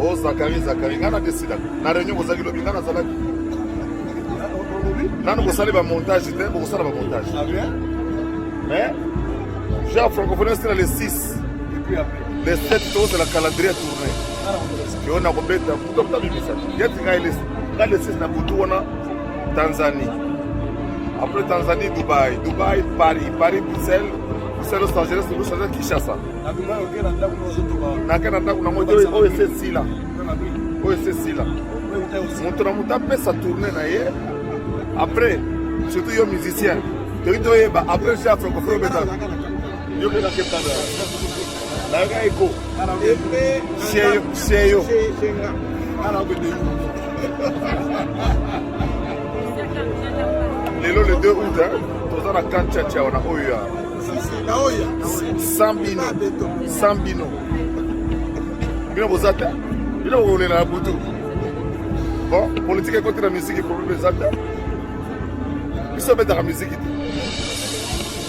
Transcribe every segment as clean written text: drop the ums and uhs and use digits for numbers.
Oh Zakari, ngana décide. Na réunion vous avez l'obligation à Zalaki. Nan vous savez le montage, vous savez le montage. Mais j'ai un francophonie c'est le 6. Les 7 tours de la calendrier tournée. Et on a complété tout le temps bimisa. Il y a le 6 na Boutou on a Tanzanie. Après Tanzanie, Dubaï, Paris, Bruxelles, Los Angeles, Kinshasa. Na Canada kuna moja OSC là. Mon tapé sa tournée na ye. Après, surtout les musiciens. Après j'ai francophone beta. Yo que la keptana. La ga eko. Cheyo. Le 2 août, tous on a Kanchacha, on a Oya. Sambino. Bien vous êtes. Bien vous voulez la boutou. Bon, politique contre la musique, il faut le faire. Ils sont dans la musique.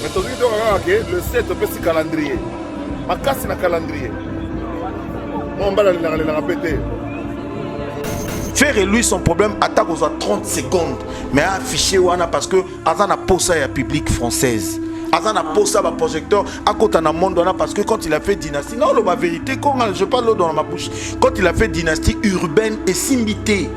Mais tout le monde le 7 on peut se calendrier. Ma casse na calendrier. Mon bal la répéter. Faire et lui son problème attaque aux 30 secondes mais affiché wana parce que azana posa ya public française azana posa ba projecteur à côté na monde wana parce que quand il a fait dynastie non la vérité quand je parle dans ma bouche quand il a fait dynastie urbaine et simbité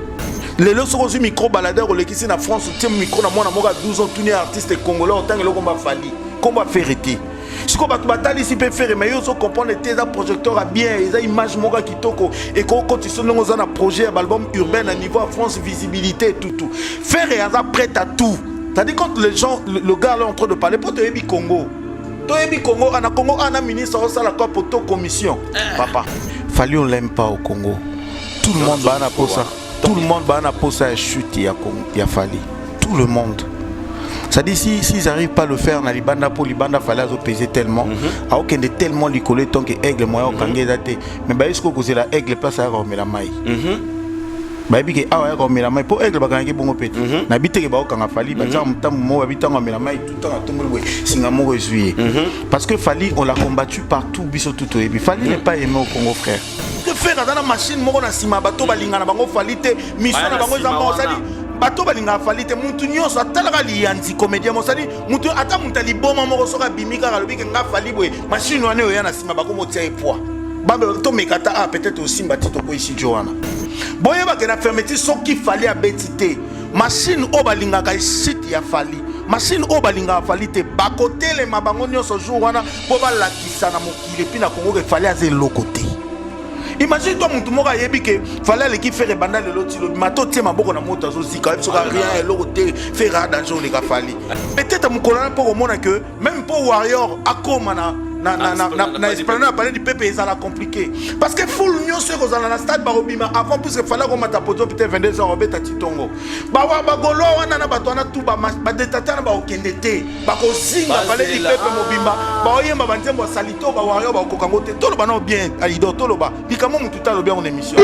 les lorsqu'on a micro baladeur le qui na France tient micro na mona moka 12 ans tourner artiste congolais en tant que le combat fali combat ferreté si on batali si peut faire mais ils comprendre tes projecteurs à bien ils image moka kitoko et quand ils sont dans un projet album urbain à niveau à France visibilité tout faire et prêt à tout c'est-à-dire quand les gens le gars là en train de parler pour te Ebi Congo ana ministre au sala quoi pour commission papa Fali on l'aime pas au Congo tout le monde va na posa tout le monde va na posa chute il y a Fali tout le monde. Ça dit s'ils n'arrivent pas à le faire, na libanda pour libanda fallait peser tellement, à aucun de tellement lui coller tant que aigle moyen au kangé daté. Mais bah est-ce que vous la aigle place à remettre la maille. Bah bi que ah ouais remettre la maille pour aigle ba kangé bon petit. Na bité que ba kanga fali ba tam mo habitant remettre la maille tout temps à tomber ouais singamo resuyer. Parce que Fali on l'a combattu partout biso tout et puis Fali n'est pas aimé au Congo frère. Que faire dans la machine moko na sima bato balinga na bango Fali te mission na bango zamba sali. Bato balinga falite muntu nyonso atalaka liyanzi comédien mosali muntu ata muntu liboma moko soka bimika kalobi nga fali boye machine wane oya na sima bako motia epoa babe to mekata a peut-être aussi batito ko ici Joana boye ba na fermeture soki fali a betité machine o balinga ka site ya fali machine o balinga falite bakotele mabango nyonso jour wana po balakisa na mokili puis na Congo ke fali aze lokote. Imagine toi mon tour yebi que fallait l'équipe faire banda le loti le mato tie maboko na moto zo zika et sera rien l'autre côté faire dans jour les gars fali peut-être mon colonel pour au monde que même pour warrior akoma na esplanade parler du PP ça la compliqué parce que full union se ko na stade barobima avant plus que fallait qu'on mata poto peut-être 22 ans robeta titongo ba wa ba golo wana na bato na tout ba détater na ba okendete ba ko singa fallait du PP mobimba ba oyemba banzembo salito ba warrior ba kokango te to lo ba no bien aido to lo ba bikamo mutu ta lo bien en émission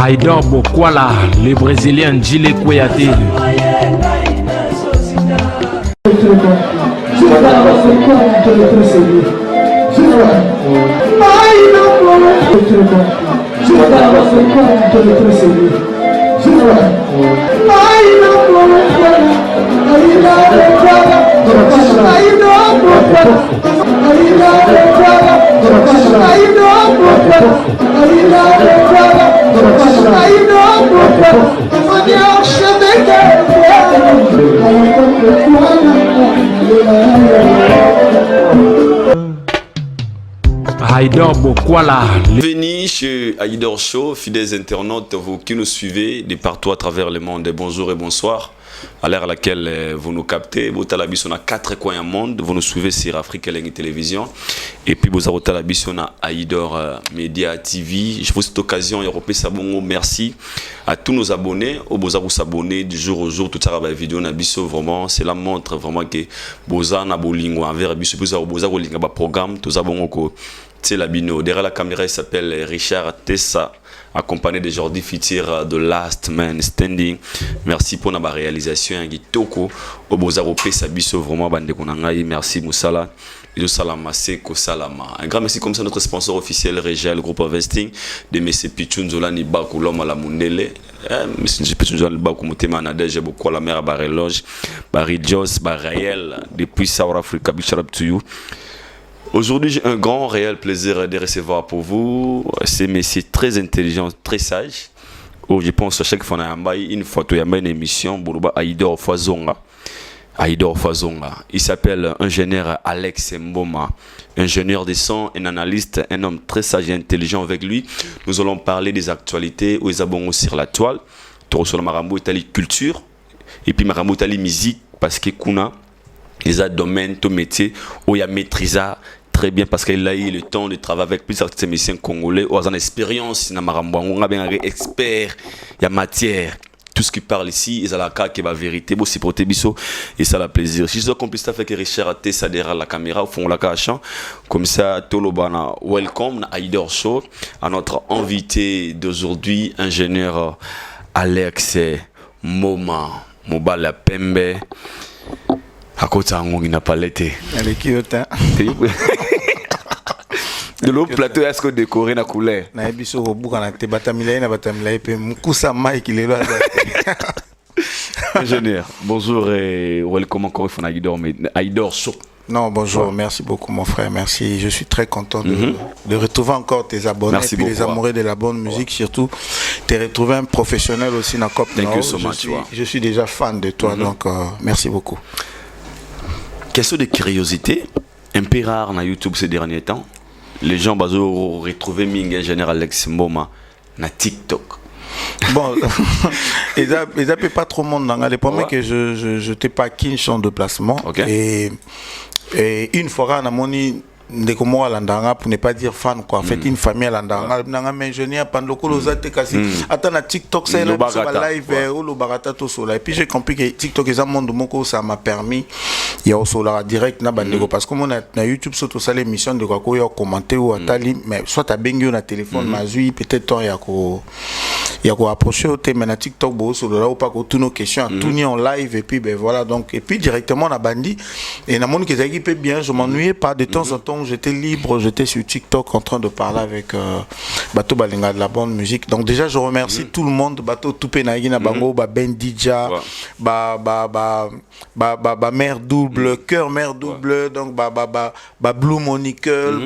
Haïdor Bokwala, le Brésilien Djile Kouyaté. Haïdor Bokwala. Bienvenue chez Haïdor Show, fidèles internautes, vous qui nous suivez de partout à travers le monde. Bonjour et bonsoir. À l'heure à laquelle vous nous captez, vous avez on a 4 coins du monde, vous nous suivez sur Afrique Elengi Télévision et puis vous avez on a Haïdor Media TV. Je vous cette occasion européenne sabongo merci à tous nos abonnés, vous avez s'abonner du jour au jour tout ça la vidéo na biso vraiment cela montre vraiment que boza na bolingo envers biso vous avez bolinga ba programme tout ça bongo ko C'est Labino. Derrière la caméra, il s'appelle Richard Tessa, accompagné de Jordi Fitir de Last Man Standing. Merci pour la réalisation. Toko, Obozaro Sabiso, vraiment, merci Moussala. Et de Salama, Seko Salama. Un grand merci comme ça, notre sponsor officiel, Régel, Groupe Investing, de M. Pichun Zolani Bakou, l'homme à la Mundele. M. Pichun Zolani Bakou, Moutema Nadej, j'ai beaucoup à la mer à Bareloge, Barry Jos, Barrael, depuis South Africa, big shout out to you. Aujourd'hui, j'ai un grand réel plaisir de recevoir pour vous ces messieurs très intelligents, très sages. Où je pense à chaque fois qu'on a une photo, il y a une émission, Bourouba Aïdor Fazonga. Il s'appelle ingénieur Alex Mboma, ingénieur de son, un analyste, un homme très sage et intelligent. Avec lui, nous allons parler des actualités où ils abonnent sur la toile. Sur le Marambo Italie culture et puis Marambo Italie musique parce que kuna ils ont domaine, tout métier où il y a maîtrisé très bien parce qu'il a eu le temps de travailler avec plusieurs musiciens congolais où ils ont expérience dans Marambo, on a bien un expert, il y a matière. Tout ce qui parle ici, ils ont la carte qui est la vérité, c'est pour Tébiso et ça la plaisir. Si je dois complice avec Richard Tessa derrière la caméra, au fond la cache, comme ça, Tolobana, welcome à Aïdor Show, à notre invité d'aujourd'hui, ingénieur Alex Mboma, Mobala Pembe. À côté il n'a pas l'été. Elle est cute, hein? De l'autre plateau, est-ce que décoré na couleur? Na ebiso robuka na te batamilai na batamilai pe mukusa mai qui lelo. Ingénieur, bonjour et welcome encore une fois à Aïdor Show. Non, bonjour, merci beaucoup mon frère, merci. Je suis très content de retrouver encore tes abonnés. Merci et puis beaucoup, les amoureux de la bonne musique, surtout. Tu as retrouvé un professionnel aussi dans Cop Nord. Je suis déjà fan de toi, donc merci beaucoup. Question de curiosité, un peu rare dans YouTube ces derniers temps. Les gens ont retrouvé Minga Général Alex Mboma na TikTok. Bon, ils n'appellent pas trop monde. Les premiers que je t'ai pas qu'une chambre de placement. Okay. Et une fois, on a moni ndeko mo alandanga pour ne pas dire fan quoi. En fait une famille alandanga nanga ingénieur pendant que los ate kasi attends na TikTok c'est la live ou le barata to sola. Et puis j'ai compris que TikTok est un monde moko ça m'a permis il y a au sola direct na bandeko parce que mon na YouTube surtout ça l'émission de quoi yo commenter ou atali mais soit à bengi na téléphone mazui peut-être temps ya ko approcher au thème na TikTok bo sola ou pas que tous nos questions à tout ni en live et puis ben voilà donc et puis directement na bandi et na monde qui s'équipe bien je m'ennuyais pas de temps en temps. J'étais libre, j'étais sur TikTok en train de parler avec Bato Balinga de la bonne musique. Donc déjà je remercie tout le monde, Bato Toupenagi na bango, Ben Dija, Mère Double, Cœur Mère Double, donc Blue Monicle,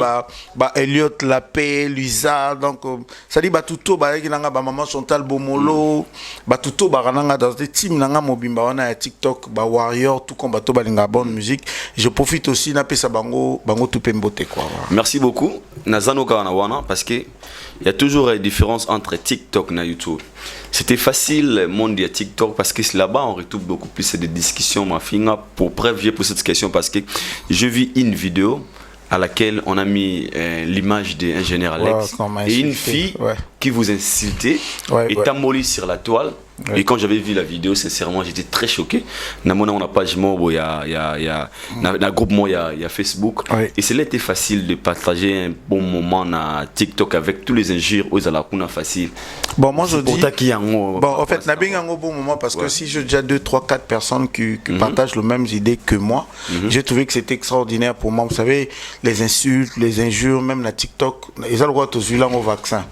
Elliot Lapé, Luisa, donc ça dit Batuto Balinga Maman Chantal Bomolo, Batuto Barananga dans des teams nanga mobimba on a TikTok, Warrior, tout comme Bato Balinga bonne musique. Je profite aussi na pesa bango Toupenbo. Merci beaucoup. Nazano Karanawana parce que il y a toujours une différence entre TikTok et YouTube. C'était facile le monde de TikTok parce que là-bas on retrouve beaucoup plus de discussions ma fille pour preuve j'ai posé cette question parce que je vis une vidéo à laquelle on a mis l'image d'un général Alex et une fille qui vous insultait et t'amolli sur la toile. Et quand j'avais vu la vidéo, sincèrement, j'étais très choqué. On a page il y a groupe il y a Facebook. Et c'est là était facile de partager un bon moment na TikTok avec tous les injures aux alakuna facile. Bon, moi je dis. Bon, en fait, n'a bien un bon moment parce que si j'ai déjà 2, 3, 4 personnes qui partagent les mêmes idées que moi, j'ai trouvé que c'était extraordinaire pour moi. Vous savez, les insultes, les injures, même la TikTok, ils ont le droit de se au vaccin.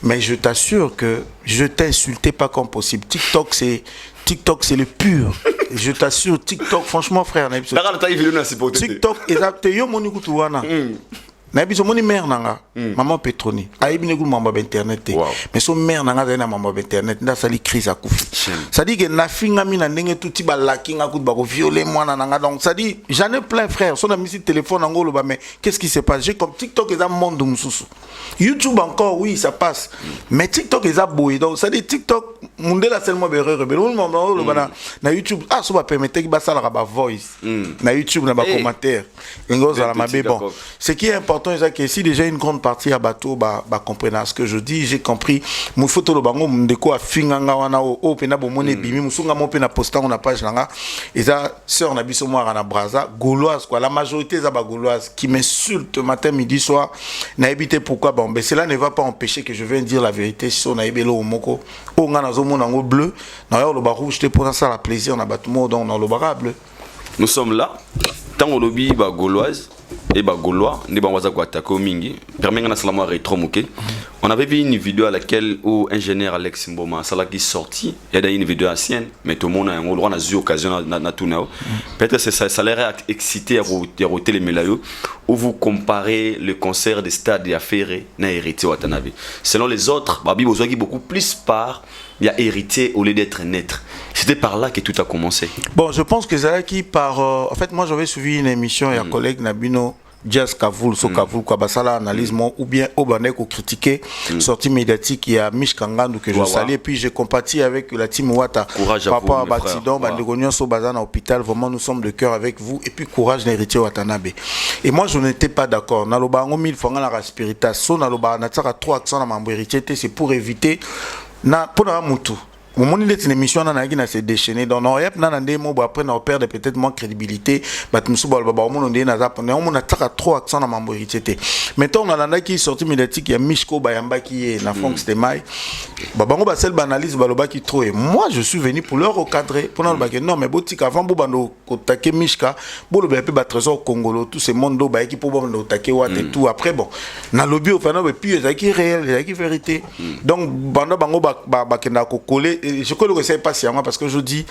Mais je t'assure que je t'insultais pas comme possible. TikTok c'est le pur. Je t'assure TikTok franchement frère TikTok exact yo moni kutuwana na biso moni mère nanga maman Petroni ayibi ne mama internet mais son mère nanga na mama internet nda sali crise à kufi ça dit que na finga mina ndenge tuti ba lakinga ku ba ko violer mwana nanga donc ça dit j'en ai plein frère son ami téléphone ngolo ba mais qu'est-ce qui se passe j'ai comme TikTok est un monde mususu YouTube encore oui ça passe mais TikTok est aboyé donc ça dit TikTok mundela seulement berere le moment le bana na YouTube ah so ba permettre ki ba sala ba voice na YouTube na ba commentaire ngoza la mabe bon ce qui est important important que si déjà une grande partie à bateau comprendre ce que je dis, j'ai compris mon photo le bango ndeko a finganga wana o pena bomone bimi musunga mo pena posta on a page langa et ça sœur na biso moi na braza gauloise quoi, la majorité za ba gauloise qui m'insulte matin midi soir na éviter pourquoi bon ben cela ne va pas empêcher que je vienne dire la vérité si on a ebelo moko o nga na zo mona ngo bleu na yo le ba rouge te pour ça la plaisir na batumo donc dans le bara bleu. Nous sommes là tant au lobby ba gauloise et bah gaulois ne ba waza kwa tako mingi permet na salamo rétro moké. On avait vu une vidéo à laquelle où ingénieur Alex Mboma sala qui sorti il y a une vidéo ancienne mais tout le monde a eu droit à occasion na tout nao peut-être ça l'air excité à roter les mélayo où vous comparez le concert des stades et affaires na hérité Watanabe selon les autres babi besoin qui beaucoup plus part il y a hérité au lieu d'être naître. C'était par là que tout a commencé. Bon, je pense que c'est qui par en fait moi j'avais suivi une émission et un collègue Nabino Jazz Kavoul, so Kavoul, quoi, basala analyse ou bien au banek ou critiquer sortie médiatique il y a Mich Kangandu que je salue et puis j'ai compatis avec la team Wata. Courage à Papa vous, Batidon, Bandegonion so bazana hôpital, vraiment nous sommes de cœur avec vous et puis courage l'héritier Watanabe. Et moi je n'étais pas d'accord. Naloba ngo 1000 francs la spiritas, so naloba na tsaka 3 accents na mambo héritier, c'est pour éviter na pour na mutu. Au moment où il émission na s'est déchaîné donc on yep na ndé mo après na perdre peut-être moins crédibilité bat musu bal baba on ndé na zap on a trop accent na mambo héritier maintenant on a qui sorti médiatique ya Mishko Bayamba qui est na Fonks de Mai baba ngo ba sel analyse baloba qui trop et moi je suis venu pour leur recadrer pour non que non mais botik avant bo bando kotake Mishka bo le peu ba trésor congolo tout ce monde do ba qui pour bando taker wat et tout après bon na lobby au final et puis ça qui réel ça qui vérité donc bando bango ba kenda ko coller. Je ne sais pas si parce que je dis,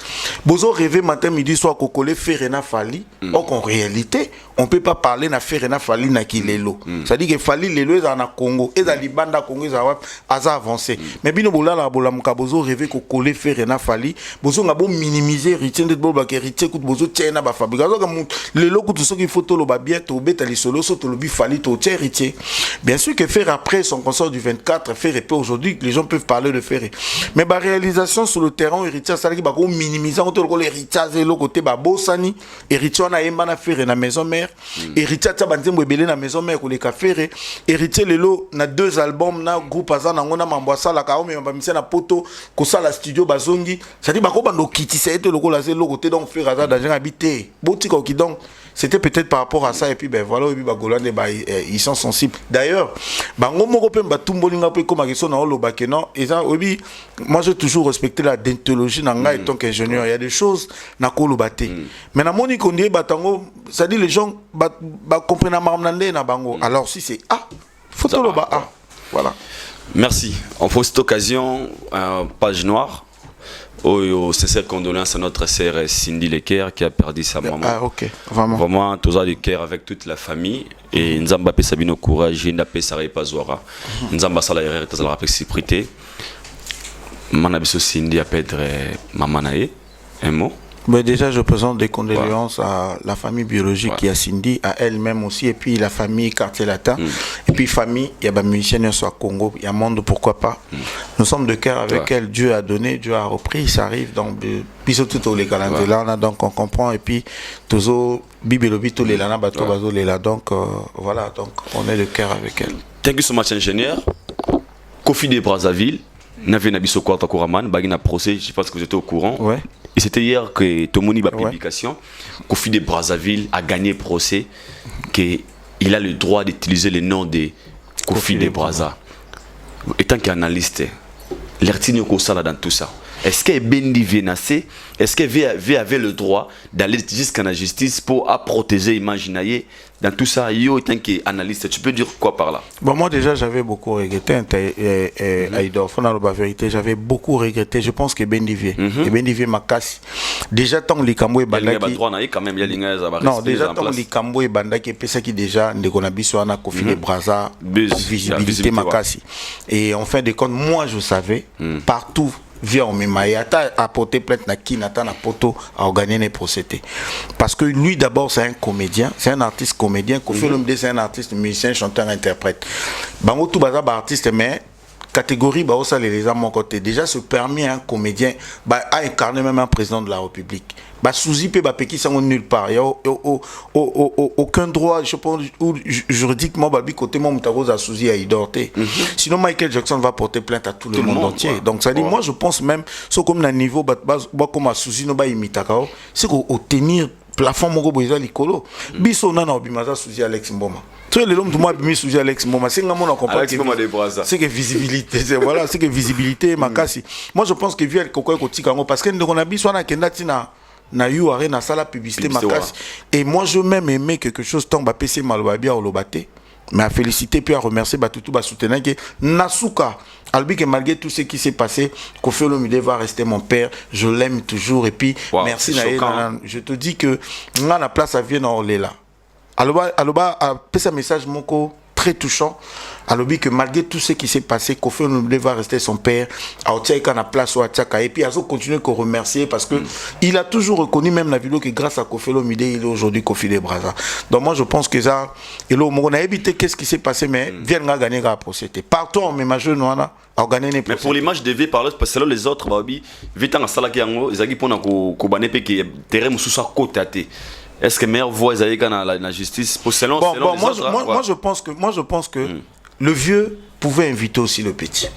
bozo rêver matin, midi, soir, kokole, Ferena Fali. Or qu'en réalité, on ne peut pas parler na Ferena Fali na Kilelo. C'est-à-dire que Fali, les dans le Congo, et dans les bandes Congo, ils ont avancé. Mais bien, bola la bola muka bozo rêver kokole, Ferena Fali. Bozo n'a beau minimiser, héritier de bola, héritier, coûte bozo tiens na ba fabrication. Comme les locaux, tout ce qu'il faut, tout le bien, tout le bétal, solo, tout le Fali, tout le héritier. Bien sûr que faire après son concert du 24, faire et aujourd'hui, les gens peuvent parler de faire. Mais ma réalisation sur le terrain héritier ça qui va minimiser entre l'héritage et le côté babosani héritier on a yemba na faire na maison mère héritier ta banzembo ebele na maison mère ko le kafere héritier lelo na 2 albums na groupe azana ngona mambo sala ka o me mbamisa na poto ko sala studio bazongi ça dit ba ko bando kitisa ete loko la le côté donc faire azana dans habité botika ki donc c'était peut-être par rapport à ça et puis ben voilà et puis ba golande ba ils sont sensibles d'ailleurs bango moko pe batumbolinga pe comme question na lo bakeno et ça obi moi j'ai toujours respecté la déontologie nanga étant qu'ingénieur il y a des choses na kolo baté mais na moni kondie batango ça dit les gens ba comprendre marmnande na bango alors si c'est photo lo ba voilà. Merci. On fait cette occasion page noire. Sincère condoléances à notre sœur Cindy Leker qui a perdu sa maman. Ah ok, vraiment. Vraiment, tous les cœurs avec toute la famille. Et Nzamba pe Sabino courage, Nzamba Saray Pazouara. Nzamba Sala Erreur, Tazala Réciprocité. Manabiso Cindy a perdu maman nae. Un mot. Mais déjà, je présente des condoléances à la famille biologique qui a Cindy, à elle-même aussi, et puis la famille Quartier Latin, et puis famille, il y a des musiciens soit Congo, il y a monde, pourquoi pas. Nous sommes de cœur avec elle, Dieu a donné, Dieu a repris, ça arrive, donc, puis tout les calendriers là, donc on comprend, et puis, toujours, Bibelobi, tous les lana, bateau, bateau, les là, donc, voilà, donc, on est de cœur avec elle. Thank you so much, ingénieur. Kofi de Brazzaville, Navé Nabiso Kwarta Kouraman, Bagina procès, je pense que vous étiez au courant. Ouais. Et c'était hier que Tomoni a publication, Kofi de Brazzaville a gagné procès, qu'il a le droit d'utiliser le nom de Kofi de Brazza. Étant qu'analyste, l'Ertinio Kosala dans tout ça. Est-ce que Bendi Vienassé, est-ce que V avait le droit d'aller jusqu'à la justice pour protéger Imaginaye dans tout ça? Yo, étant qu'analyste, tu peux dire quoi par là? Bon, moi déjà j'avais beaucoup regretté, Aïdor, la vérité, j'avais beaucoup regretté. Je pense que Bendi Vie, et Bendi Vie Makassi. Déjà tant que les Kambo et Bandaki. Non, déjà tant que les Kambo et Bandaki, c'est ça qui déjà, Ndekonabiso, Kofi de Brazza, visibilité Makassi. Et en fin de compte, moi je savais, partout. Via Omimayata a porté plainte na Kinata na poto a organisé les procédés. Parce que lui d'abord c'est un comédien, c'est un artiste comédien, Kofi Olomide c'est un artiste, musicien, chanteur, interprète. Bango tout baza artiste mais catégorie bah ça les à mon côté déjà se permet un comédien bah à incarner même un président de la République bah Souzy peut bah péki sans nulle part il y a aucun droit je pense juridiquement bah bi côté mon mutago à Souzy à idorté sinon Michael Jackson va porter plainte à tout le monde entier ouais. Donc ça dit moi je pense même so comme un niveau bah comme à Souzy no bah imitakao c'est qu'au tenir plafond moko boza likolo biso na obimaza Souzy Alex Mboma tu le l'homme de moi bimi Souzy Alex Mboma c'est nga mona comprendre c'est que visibilité c'est voilà c'est que visibilité makasi moi je pense que vu kokoi kotikango parce que ndeko na biso na kenda tina na yu arena sala publicité makasi et moi je même aimé quelque chose tant ba PC maloba bien olobate mais à féliciter puis à remercier Batutu ba soutenir que Nasuka Albi que malgré tout ce qui s'est passé Koffi Olomide va rester mon père je l'aime toujours et puis wow, merci Naïla je te dis que on a la place à Vienne Orléla Aloba a fait un message moko très touchant Alobi que malgré tout ce qui s'est passé Koffi Olomide va rester son père à Otiaïka na place au Atchaka et puis Azo continue qu'on remercier parce que il a toujours reconnu même la vidéo que grâce à Koffi Olomide il est aujourd'hui Kofi des Brazza donc moi je pense que ça et là on a évité qu'est-ce qui s'est passé mais viennent gagner la procédé partout on met ma jeune wana mais pour l'image de V par l'autre parce que les autres babi vite en sala kiango ezaki pona ko bané pe que terrain mususa côté até est-ce que meilleure voix ezaki kana la justice pour selon moi je pense que le vieux pouvait inviter aussi le petit.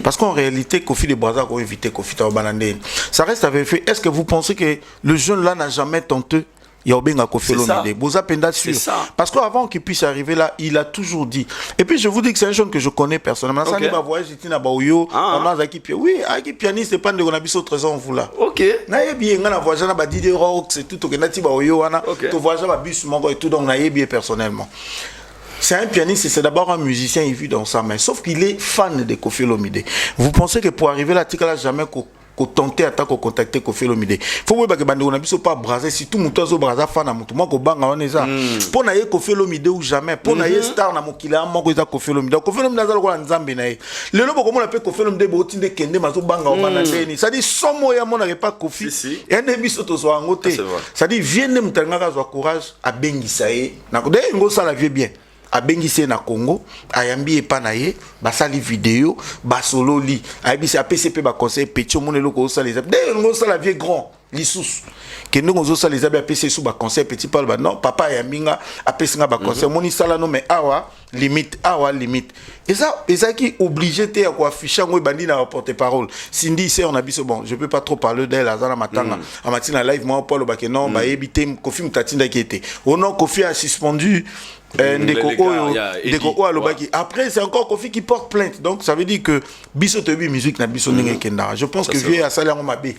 Parce qu'en réalité, Kofi de Brazza a invité Kofi Taobanande. Ça reste avec fait. Est-ce que vous pensez que le jeune là n'a jamais tenté Yaobenga Koffi Olomide Boza Penda sûr. Parce qu'avant qu'il puisse arriver là, il a toujours dit. Et puis je vous dis que c'est un jeune que je connais personnellement. Ça n'est pas voyage, j'étais na Baoyo, on a Zaki Pianiste. Oui, Zaki Pianiste, c'est pas de Gonabiso au trésor vous là. OK. Na bien on a voyagé na Badide Rock, c'est tout au Kenati Baoyo ana. Tu voyages na bus mongo et tout donc na bien personnellement. C'est un pianiste, c'est d'abord un musicien, il vit dans sa main. Sauf qu'il est fan de Koffi Olomide. Vous pensez que pour arriver là, tu n'as jamais tenter à contacter Koffi Olomide. Faut voir que bande on a biso pas braser si tout muto zo braza fan na mutu moko banga oneza. Pour na ye Koffi Olomide ou jamais. Pour na ye star na mokila moko za Koffi Olomide. Koffi Olomide za ko nzambe na ye. Lelo boko mona pe Koffi Olomide bo tinde kende mazo banga o bana ndeni. Ça dit somo ya mona pas Koffi. Et ne biso to zo angote. Ça dit vienne mutanga ka zo courage a bengisa ye. Na ko de ngo sala vie bien. A bengise na Congo ayambi epanaye basali vidéo basolo li ayebisi a PCP ba conseil petio monelo ko sala les de ngo sala vie grand lisous que nous on sala les a PC sous ba conseil petit parle ba non papa ayambinga a pesinga ba conseil moni sala no mais awa limite et ça qui obligé te à quoi afficher ngo bandi na porte parole Cindy c'est on a biso bon je peux pas trop parler d'elle azana matanga a matina live moi Paul ba que non ba ebité Koffi mutatinda qui était au non Koffi a suspendu après c'est encore Koffi qui porte plainte donc ça veut dire que biso tebi musique na biso ndenge kenda je pense que vieux a salé en mabé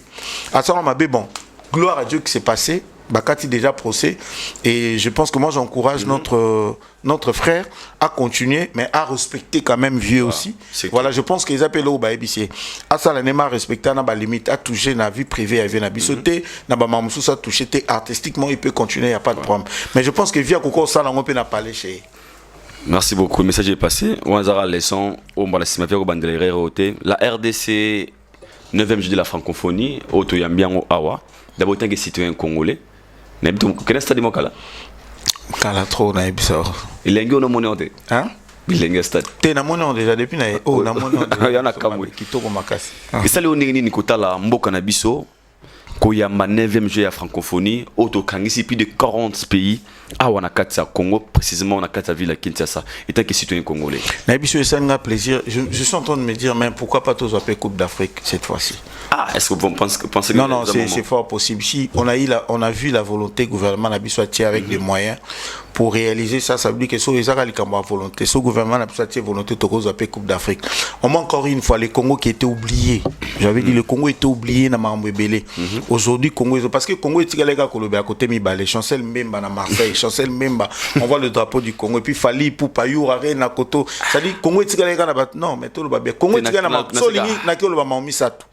bon gloire à Dieu qui s'est passé Bakati déjà procès et je pense que moi j'encourage notre frère à continuer mais à respecter quand même vieux aussi voilà je pense qu'ils appellent au baébicier à ça la nema respecter na ba limite à toucher na vie privée avec na bisoté na ba mamusu ça toucher artistiquement il peut continuer il y a pas de problème mais je pense que via koko ça na ngopé na parler chez. Merci beaucoup le message est passé Wanzara leçon au Mbalasima Pierre Bandelere roté la RDC 9e jeudi de la francophonie auto yambiango awa d'abord tant que citoyen congolais n'habite quel stade mokala kala trop na ebisa il est ngio no mononde hein il est stade te na mononde déjà depuis na oh na mononde yana kamwe kitoko makasi isali oningini ni kotala mboka na biso koyamba 9e jeu ya francophonie auto kangisi plus de 40 pays awa na kati ya Congo précisément na kati ya ville ya Kinshasa et tant que citoyen congolais na biso ça nga plaisir je suis en train de me dire mais pourquoi pas tous appeler Coupe d'Afrique cette fois-ci. Est-ce que vous pensez que non c'est fort possible si on a vu la volonté gouvernement na biso atier avec des moyens pour réaliser ça veut dire que so ezaka likambo volonté so gouvernement na biso atier volonté to ko appeler Coupe d'Afrique au moins encore une fois le Congo qui était oublié j'avais dit le Congo était oublié na mambo ebele aujourd'hui Congo parce que Congo etikaleka kolobe à côté mibale Chancel Mbemba na Marseille Chancel Mbemba on voit le drapeau du Congo et puis Fali pour Payou Arena Koto ça dit Congo etikaleka na non mais to lo ba bien Congo etikala na solingi na ki lo ba maomi satu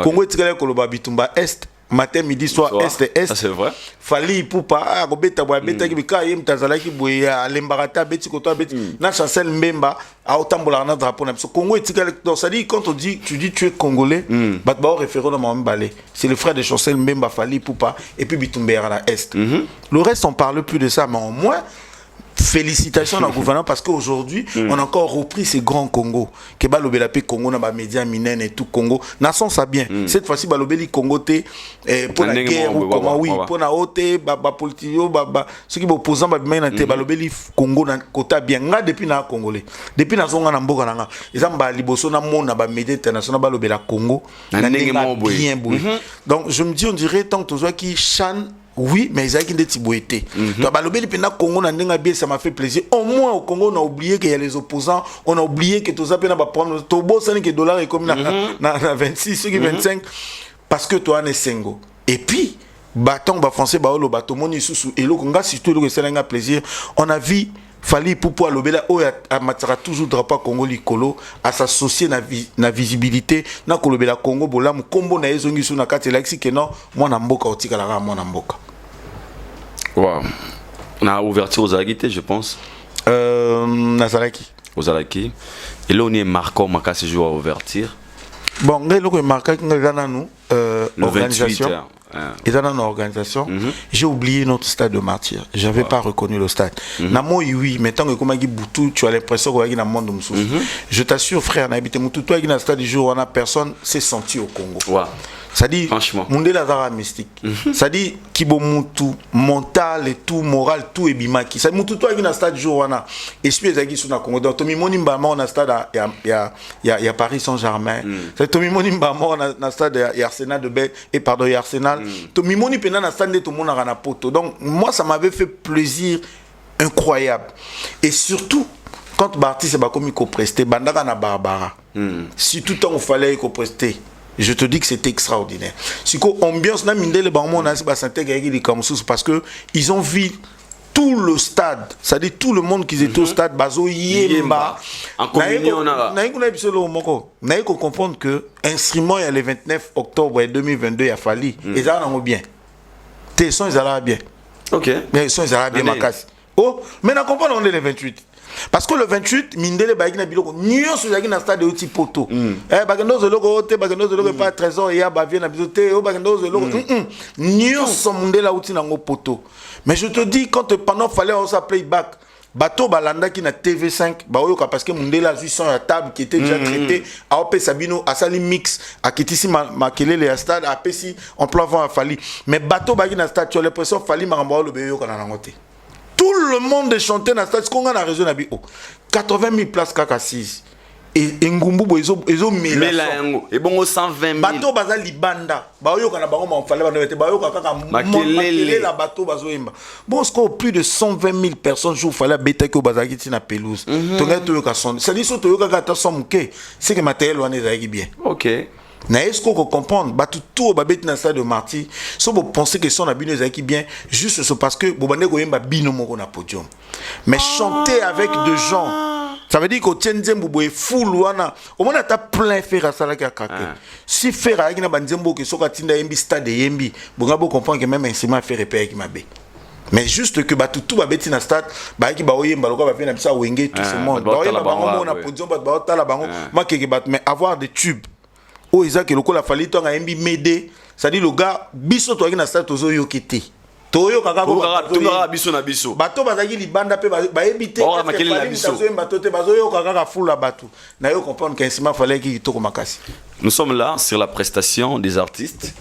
Congo etikala ko lo ba bitumba est matin midi soir est c'est vrai Fali pour pas robeta boya beta ki bika yem tazala ki boya lembarata beti koto beti na Chancel Mbemba a otambola na drapeau na biso Congo etikala donc ça dit quand on dit tu es congolais bat ba référent na maomi balé c'est le frère de Chancel Mbemba Fali pour pas et puis bitumba na est le reste on parle plus de ça mais au moins félicitations au gouvernement parce qu'aujourd'hui, on a encore repris ces grands Congo. Que balobela pe Congo na ba médias minènes et tout Congo. Nason ça bien. Cette fois-ci balobeli Congo té pour la guerre ou comment oui, pour na oté ba politio ba ceux qui opposants ba bimena té balobeli Congo na kota bien nga depuis na congolais. Depuis na zonga na mboka na nga. Ezamba liboso na mona ba médias internationaux balobela Congo na bien boy. Donc je me dis on dirait tant que toi qui chan oui, mais ils ont des tibouétés. Congo ça m'a fait plaisir. Au moins au Congo, on a oublié qu'il y a les opposants. On a oublié que tout ça peut prendre. Tobo, c'est que dollar est comme na 26, ceux qui 25. Parce que toi, on est single. Et puis, bâton, français, le bateau, mon sous et le Congo, surtout le c'est un plaisir. On a vu. Fali pour lobela o a matara toujours drapeau Congo likolo à s'associer na visibilité na kolobela Congo bolamu kombo na ezongi suna kati laxi que non moi na mboka otika la moi na mboka. Wow. On a ouverture aux Alakité, je pense. Nazalaki. Aux Alaki. Et là on est marquant ma ce jour à ouverture. Bon, ngelo ko marqué ngana nous organisation. Et dans notre organisation, j'ai oublié notre stade de martyr. J'avais pas reconnu le stade. Namo oui, mais tant que comme dit Boutou, tu as l'impression qu'on est dans le monde de je t'assure frère, n'habite Boutou, toi qui dans le stade du jour, on a personne s'est senti au Congo. Wow. Ça dit Mundé Lazara mystique. Ça dit Kibo Moutou mental et tout moral tout et bimaki. Ça dit Moutou toi qui dans le stade du jour on a esprit ezaki sur na Congo. Donc Tomi Monimba on a stade il y a Paris Saint-Germain. Ça dit Tomi Monimba on a stade il y a Arsenal de Bel et pardon il y a Arsenal. Tomi Moni pena na stade tout le monde na poto. Donc moi ça m'avait fait plaisir incroyable. Et surtout quand Barti c'est pas comme il co-presté bandaka na Barbara. Si tout le temps il fallait co-prester. Je te dis que c'était extraordinaire. Si quoi ambiance na mindele ba on a ba s'intégrer les Kamsous parce que ils ont vu tout le stade, c'est-à-dire tout le monde qui était au stade bazo yemba en communion on a comprendre que instrument il y a le 29 octobre 2022 il a fallu et ça on a bien. Tes sons ils allaient bien. OK. Mais sons ils allaient bien makasi. Oh, mais na comprendre on est le 28. Parce que le 28, Mindele Bagina Biloko, Nyon Souzagi na stade de Oti Poto. Bagando Zoloko, Bagando Zoloko, pas trésor, et Bavien na Bizote, Bagando Zoloko. Nyon son Mundela Oti Nango Poto. Mais je te dis, quand pendant fallait on sa playback, bateau Balanda qui na TV5, Baoyoka, parce que Mundela a son à table qui était déjà traité, à Opé Sabino, à Sali Mix, à Kitisi Makele, les stades, à Pessi, en plan à Fali. Mais bateau Bagina stade, tu as l'impression Fali Marambao le Béyo qu'on a nangoté. Tout le monde chantait dans le stade. Qu'on a la région 80 000 places kaka 6. Et Ngumbu ils ont et bon 120 000. Bateau baza libanda. Baoyo kana bango ma fallait ba bayo kaka makelele la bateau bazo yemba. Bon score plus de 120 000 personnes jour fallait bêta que baza kiti na pelouse. Tonga to yoka son. C'est dit so to yoka ta somke. C'est que matériel wana ezaki bien. OK. Na est-ce qu'on comprendre ba tout babet na stade de Marty so vous pensez que son abino ezaki bien juste c'est parce que bobande ko yemba bino moko na podium mais chanter avec des gens ça veut dire que tienzembo boy full wana au moins ta plein faire ça la kaka si faire avec na banzembo que soka tinda yembi stade yembi bonga bo comprendre que même instrument faire repère qui mabe mais juste que ba tout babeti na stade ba ki ba oyemba lokwa ba fait na bisa wenge tout ce monde ba oyemba bango na podium ba ta la bango makeke bat mais avoir des tubes. Oh Isaac le la fali to nga mbi mede ça dit le gars biso to na stade tozo yokete toyo kaka ko biso na biso bato bazaki libanda pe ba ebité oh makeli la biso bato te bazo yo kaka fula bato na yo comprendre qu'instrument fallait qui to ko makasi. Nous sommes là sur la prestation des artistes.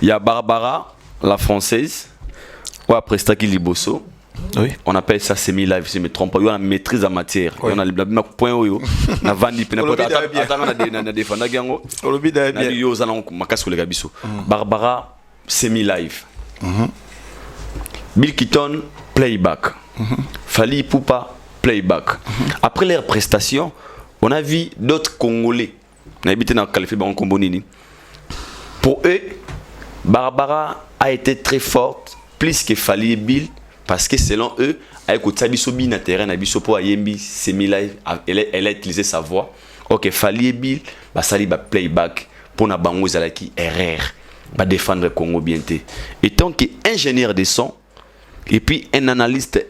Il y a Barbara la française ou après Staki Liboso. Oui. On appelle ça semi-live, si je ne me trompe pas. Il y a une maîtrise en matière. Oui. On a le point où on a vendu. Barbara, semi-live. Bill Keaton, playback. Fali Poupa, playback. Après leur prestation, on a vu d'autres Congolais. On a habité dans le Califé Baron Kombonini. Pour eux, Barbara a été très forte, plus que Fali et Bill. Parce que selon eux, avec Otsabisobi na terrain, Nabisopo Ayembi, semi-live, elle a utilisé sa voix. Ok, Fali et Bill, Basali ba playback pour na bango zalaki RR, ba défendre Congo bien té. Et tant qu'ingénieur de son, et puis un analyste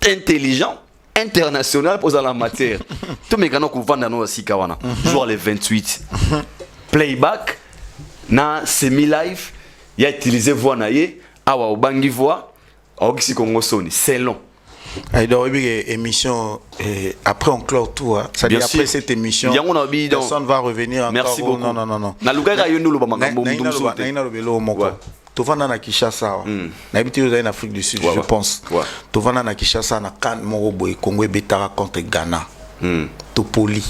intelligent, international pour la matière. Tout mes canons qu'on vend dans nos Sikawana, jour les 28. Playback, na semi-live, il a utilisé voix naïe, awa obangi voix. C'est long. Alors, émission, après on clôt tout. Hein. Ça dit après cette émission, personne va revenir encore. Merci beaucoup. Non. Tovana na Kinshasa, na habité en Afrique du Sud, je pense. Tovana na Kinshasa na kan moko boy Congo betara contre Ghana. Topoli.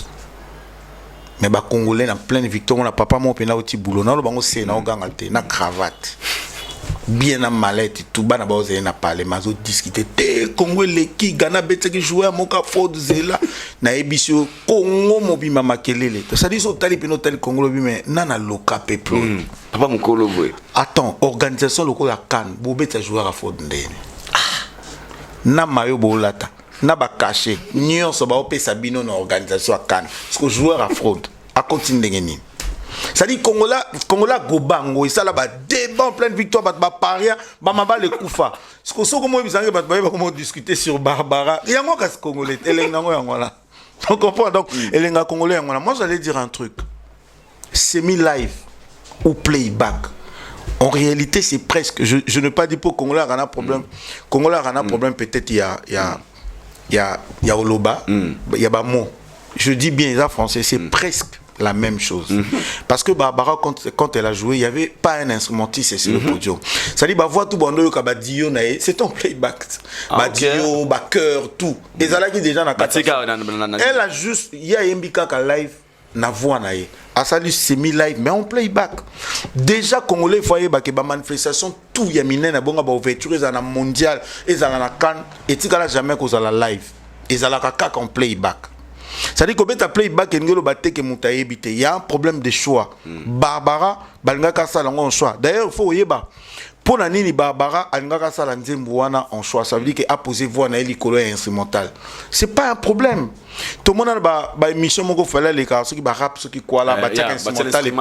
Mais ba Congolais na pleine victoire, on a papa mon pena oti boulot, na lo bango c'est na ogangate na cravate. Bien na mallette tout bana ba oze na parler mazo discuter te Congo leki Ghana betaki jouer moka Ford Zela na ebisio Congo mobima makelele. Ça dit so tali peno tali Congo mais nana loka peuple. Papa mukolo boy. Attends, organisation loko la CAN, bobeta joueur à Ford ndene. Na mayo bolata, na ba caché, nyonso ba opesa bino na organisation à CAN. Parce que joueur à fraude, à continuer ngeni. Ça dit Congola gobango et ça là ba débat en pleine victoire ba paria ba maba le kufa. Ce que so comme bizange ba comment discuter sur Barbara. Il y a moi kas congolais, elenga ngo yango là. On comprend donc elenga congolais yango là. Moi j'allais dire un truc. Semi live ou playback. En réalité, c'est presque je ne pas dire pour Congolais a un problème. Congolais a un problème peut-être il y a Oloba, il y a Bamo. Je dis bien les français, c'est presque la même chose. Parce que Barbara, quand elle a joué, il n'y avait pas un instrumentiste sur le podium. Ça dit, voix tout bon, c'est ton playback. Dio, cœur, tout. Et ça là qui déjà n'a elle a juste, il y a un bika live, na voix naïe. À ça, semi-live, mais en playback. Déjà, Congolais, il faut y avoir des manifestations, tout y a miné, na bonga, ouverture, ils ont mondial, ils ont la canne, et tu n'as jamais qu'on a la live. Ils ont la caca en playback. Ça dit que playback, il y a un problème de choix. Barbara, balingaka salango en choix. D'ailleurs, il faut y avoir. Pour la nini Barbara, alingaka salanzembuana en choix. Ça veut dire qu'il a posé voix na elikolo instrumental. C'est pas un problème. Tout le monde a ba émission moko fallait les cas ceux qui ba rap ceux qui quoi là ba check instrumental et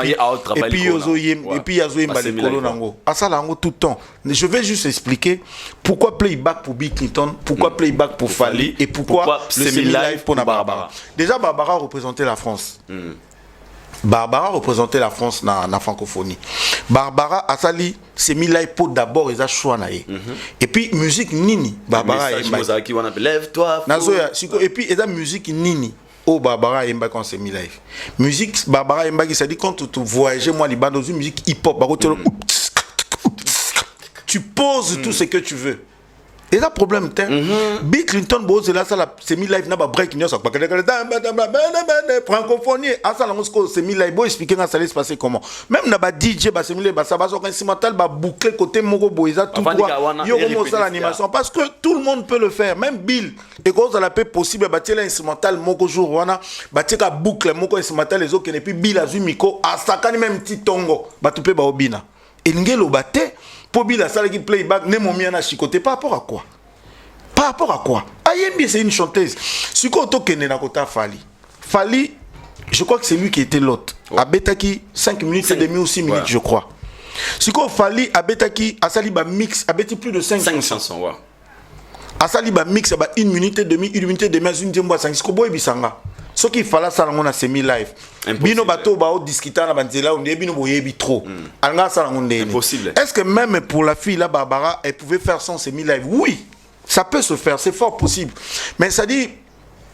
puis yazo yemba likolo nango. Asala nango tout le temps. Je vais juste expliquer pourquoi playback pour Bill Clinton, pourquoi playback pour Fally et pourquoi le semi-live pour Barbara. Déjà Barbara représentait la France. Barbara représentait la France dans la francophonie. Barbara a sali semi-live pour d'abord ils a choix naé. Et puis musique nini Barbara lève-toi. Et puis et la musique nini oh Barbara emba quand semi-live. Musique Barbara emba qui ça dit quand tu voyages moi Liban dans une musique hip-hop tu poses tout ce que tu veux. Et là problème Bill Clinton bosse là ça la semi live n'a pas break news francophonie à ça la semi live bo expliquer ça allait se passer comment même na ba DJ ba semi live ça va so instrumental ba boucler côté moko boiza tout quoi yo comment ça l'animation parce que tout le monde peut le faire même Bill et cause la paix possible ba tirer instrumental moko jour wana ba tirer boucle moko instrumental les autres et puis Bill a micro à sakani même petit tongo ba tout peut ba obina et ngelo baté pour Bill, ça qui playback, ne mon mien à chicoter. Par rapport à quoi? Par rapport à quoi? Ayembi, c'est une chanteuse. Si tu as Fally. Fally, je crois que c'est lui qui était l'autre. A Betaki, 5 minutes et demie ou 6 minutes, je crois. Si tu as Fally, a Betaki, a Saliba mix, a Betaki plus de 5 chansons. Ouais. A Saliba mix, a 1 minute et demie, 1 minute et demie, 1 minute 5. Si tu as ce qu'il fallait ça on a semi-live. Bino bato ba discuter na banzela on bino boyebi trop. Anga ça on est impossible. Est-ce que même pour la fille là Barbara elle pouvait faire son semi-live? Oui, ça peut se faire, c'est fort possible. Mais ça dit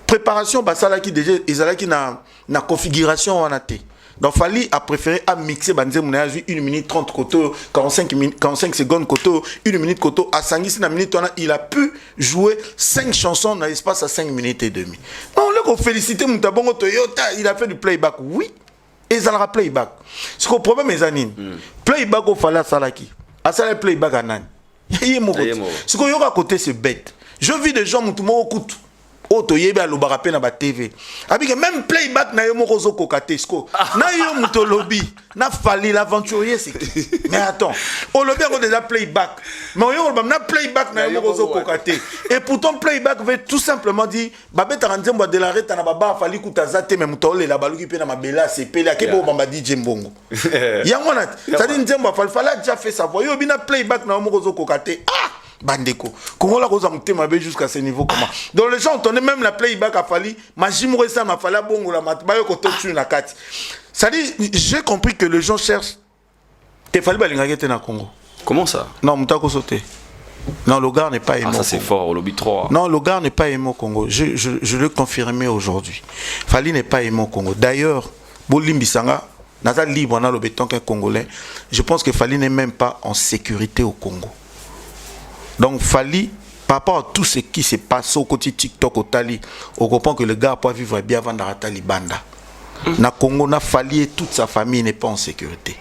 préparation ba ça là qui déjà ils qui na configuration on a té. Donc Fally a préféré à mixer banze mon 1 minute 30 koto 45 secondes koto 1 minute koto à sangisi na minute il a pu jouer 5 chansons dans l'espace à 5 minutes et demie. On le féliciter Moutabongo Toyota, il a fait du playback. Oui, et ça le playback. Ce que le problème est anine. Playback au Fally Salaki. À ça le playback à nan. Ce que yoga côté c'est bête. Je vis des gens Moutumo écoute. Oh, tu y es à l'obarape na ba TV. Avec même playback na yomo rozo kokatesco. Na yomo to lobby. Na Fally l'aventurier c'est qui? Mais attends. Au lobby on déjà playback. Mais on na playback na yomo rozo kokate. Et pourtant playback veut tout simplement dire babé taranze mwa de la reta na baba Fally kutazate même tole la baluki pe na mabela c'est pele akebo bamba DJ Mbongo. Yango na. Ça dit nzemba Fally a déjà fait sa voix. Yo bina playback na yomo rozo kokate. Ah! Bandeko. Comment la cosa mute mabe jusqu'à ce niveau comment? Donc les gens entendaient même la playback à Fally, majimore ça m'a fallu bongo la mat, bayo koto tu na kati. Ça dit j'ai compris que les gens cherchent que Fally balingaki te na Congo. Comment ça? Non, mutako sauter. Non, le gars n'est pas aimé. Ah, ça c'est fort, au lobby 3. Non, le gars n'est pas aimé au Congo. Je le confirmais aujourd'hui. Fali n'est pas aimé au Congo. D'ailleurs, Bolim Bissanga, Naza libre dans le béton qu'un Congolais. Je pense que Fali n'est même pas en sécurité au Congo. Donc Fali, par rapport à tout ce qui se passe au côté TikTok, au Tali, on comprend que le gars peut vivre bien avant d'arrêter Banda. Na Congo, na Fali et toute sa famille n'est pas en sécurité.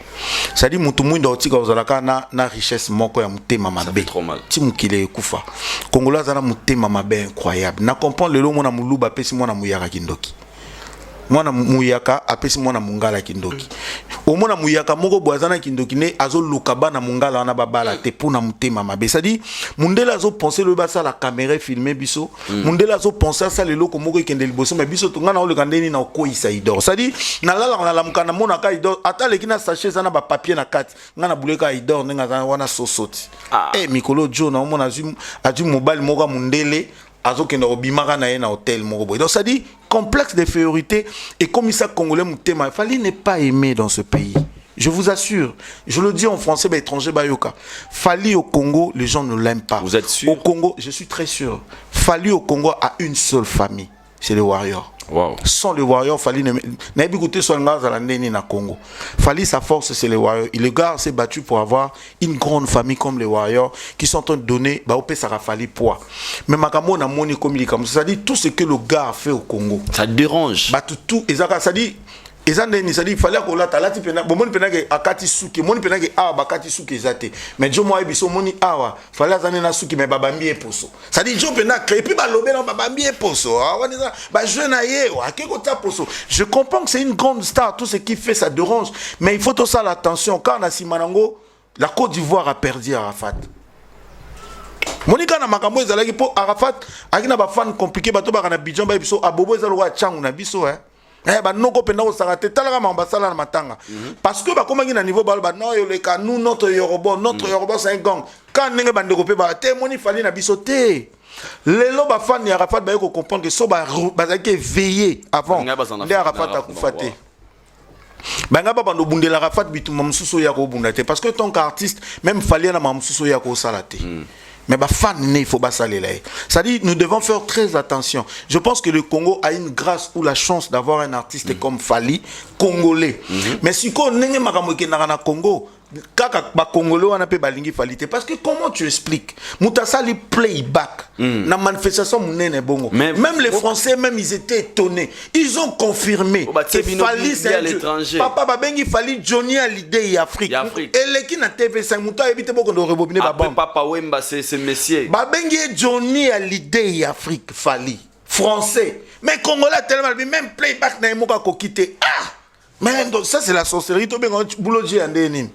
Ça dit mutu mwinda otika ozalaka na richesse moko ya mutema mabe. Trop mal. Ti mukile kufa. Congolais zana mutema mabe incroyable. Na comprendre lelo mona muluba pesi mona muyaka kindoki. Mwana muyaka apesi mwana mungala kindoki. Omona muyaka moko boazana kindoki ne azo lukaba na mungala wana babala te pona mutema mabe. Ça dit mundela azo penser le basa la caméra filmer biso. Mundela azo penser ça lelo ko moko kende liboso mais biso to ngana oleka ndeni na ko isa idor. Ça dit na lala na lamkana mona ka idor ata lekina sachet sana ba papier na kati ngana buleka idor nga wana sosoti. Eh mikolo jo na omona aju mobile moko mundele azokende obimaka na ye na hôtel moko. Donc ça dit complexe d'infériorité et comme ça congolais mutema Fali n'est pas aimé dans ce pays. Je vous assure, je le dis en français mais étranger bayoka. Fali au Congo, les gens ne l'aiment pas. Vous êtes sûr? Au Congo, je suis très sûr. Fali au Congo a une seule famille, c'est les Warriors. Wow. Sans les Warriors, Fali n'a pas écouté son gars à la Néni na Congo. Fali, sa force, c'est les Warriors. Et le gars s'est battu pour avoir une grande famille comme les Warriors qui sont en train de donner, bah, au pays, ça a fallu poids. Mais Makamo n'a moni comme il est comme ça. Ça dit tout ce que le gars a fait au Congo. Ça dérange. Bah, tout, ça dit. Et ça dit il fallait qu'on l'a talati pena bon mon pena ke akati suki mon pena ke ah bakati suki ezate mais jo moi biso moni awa fallait azane na suki mais babambi poso ça dit jo pena créé puis ba lobé na babambi poso ah on ça ba jeune aye wa ke ko ta poso je comprends que c'est une grande star tout ce qui fait ça dérange mais il faut tout ça l'attention quand on a Simanango la Côte d'Ivoire a perdu Arafat. Monika na makambo ezalaki po Arafat akina ba fan compliqué bato ba kana Bidjan ba biso abobo ezalo wa changu na biso bah non penda au sarate talaga mambasala na matanga parce que bah comment il a niveau bal bah non yoleka nous notre Yoruba c'est un gang quand n'enge bande kopé bah témoigner Fali na bisoté lelo ba fan ya Arafat ba ko comprendre que so ba bazaki veiller avant les Arafat a kufaté banga ba bando bundela Arafat bitu mamsuso ya ko bundate parce que tant qu'artiste même Fali na mamsuso ya ko salate. Mais bah fan il faut pas saler là. Ça dit nous devons faire très attention. Je pense que le Congo a une grâce ou la chance d'avoir un artiste comme Fali congolais. Mais si ko nenge makamoke na Congo kaka ba congolais wana pe balingi Fali parce que comment tu expliques mutasali playback na manifestation munene bongo même les Français même ils étaient étonnés ils ont confirmé que Fali c'est à l'étranger papa babengi Fali Johnny Hallyday Afrique et leki na TV5 muta ebite boko ndo rebobiner ba bombe papa Wemba c'est messier babengi Johnny Hallyday Afrique Fali français mais congolais tellement même playback na emoka ko quitter mais donc ça c'est la sorcellerie to bengo boulot ji andeni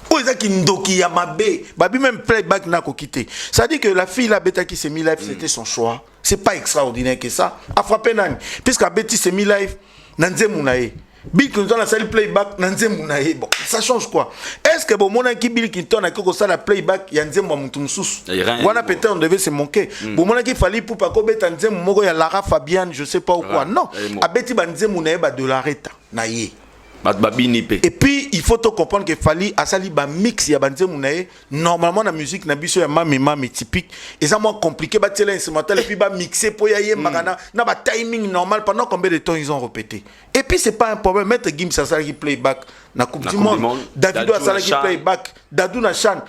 ou ça qui ndoki ya mabe babi même playback na ko quitter ça dit que la fille la bêta qui s'est mis live c'était son choix c'est pas extraordinaire que ça a frappé nani puisque Betty s'est mis live nanzemu nae Bill Clinton a sali playback nanzemu nae bon ça change quoi est-ce que bon mona ki Bill Clinton a ko ça la playback ya nzemu mutu mususu wana peut-être on devait se manquer bon mona ki fali pour pas ko beta nzemu moko ya Lara Fabian je sais pas ou quoi non a Betty banzemu nae ba de l'arrêta nae et puis il faut comprendre que Fali a sali ba mix ya banzemu nae normalement la musique na biso ya mami typique et ça moins compliqué ba tela instrumental et puis ba mixer pour ya ye magana na ba timing normal pendant combien de temps ils ont répété et puis c'est pas un problème mettre Gims ça sali playback na coupe du monde Davido a sali playback Dadou na Chan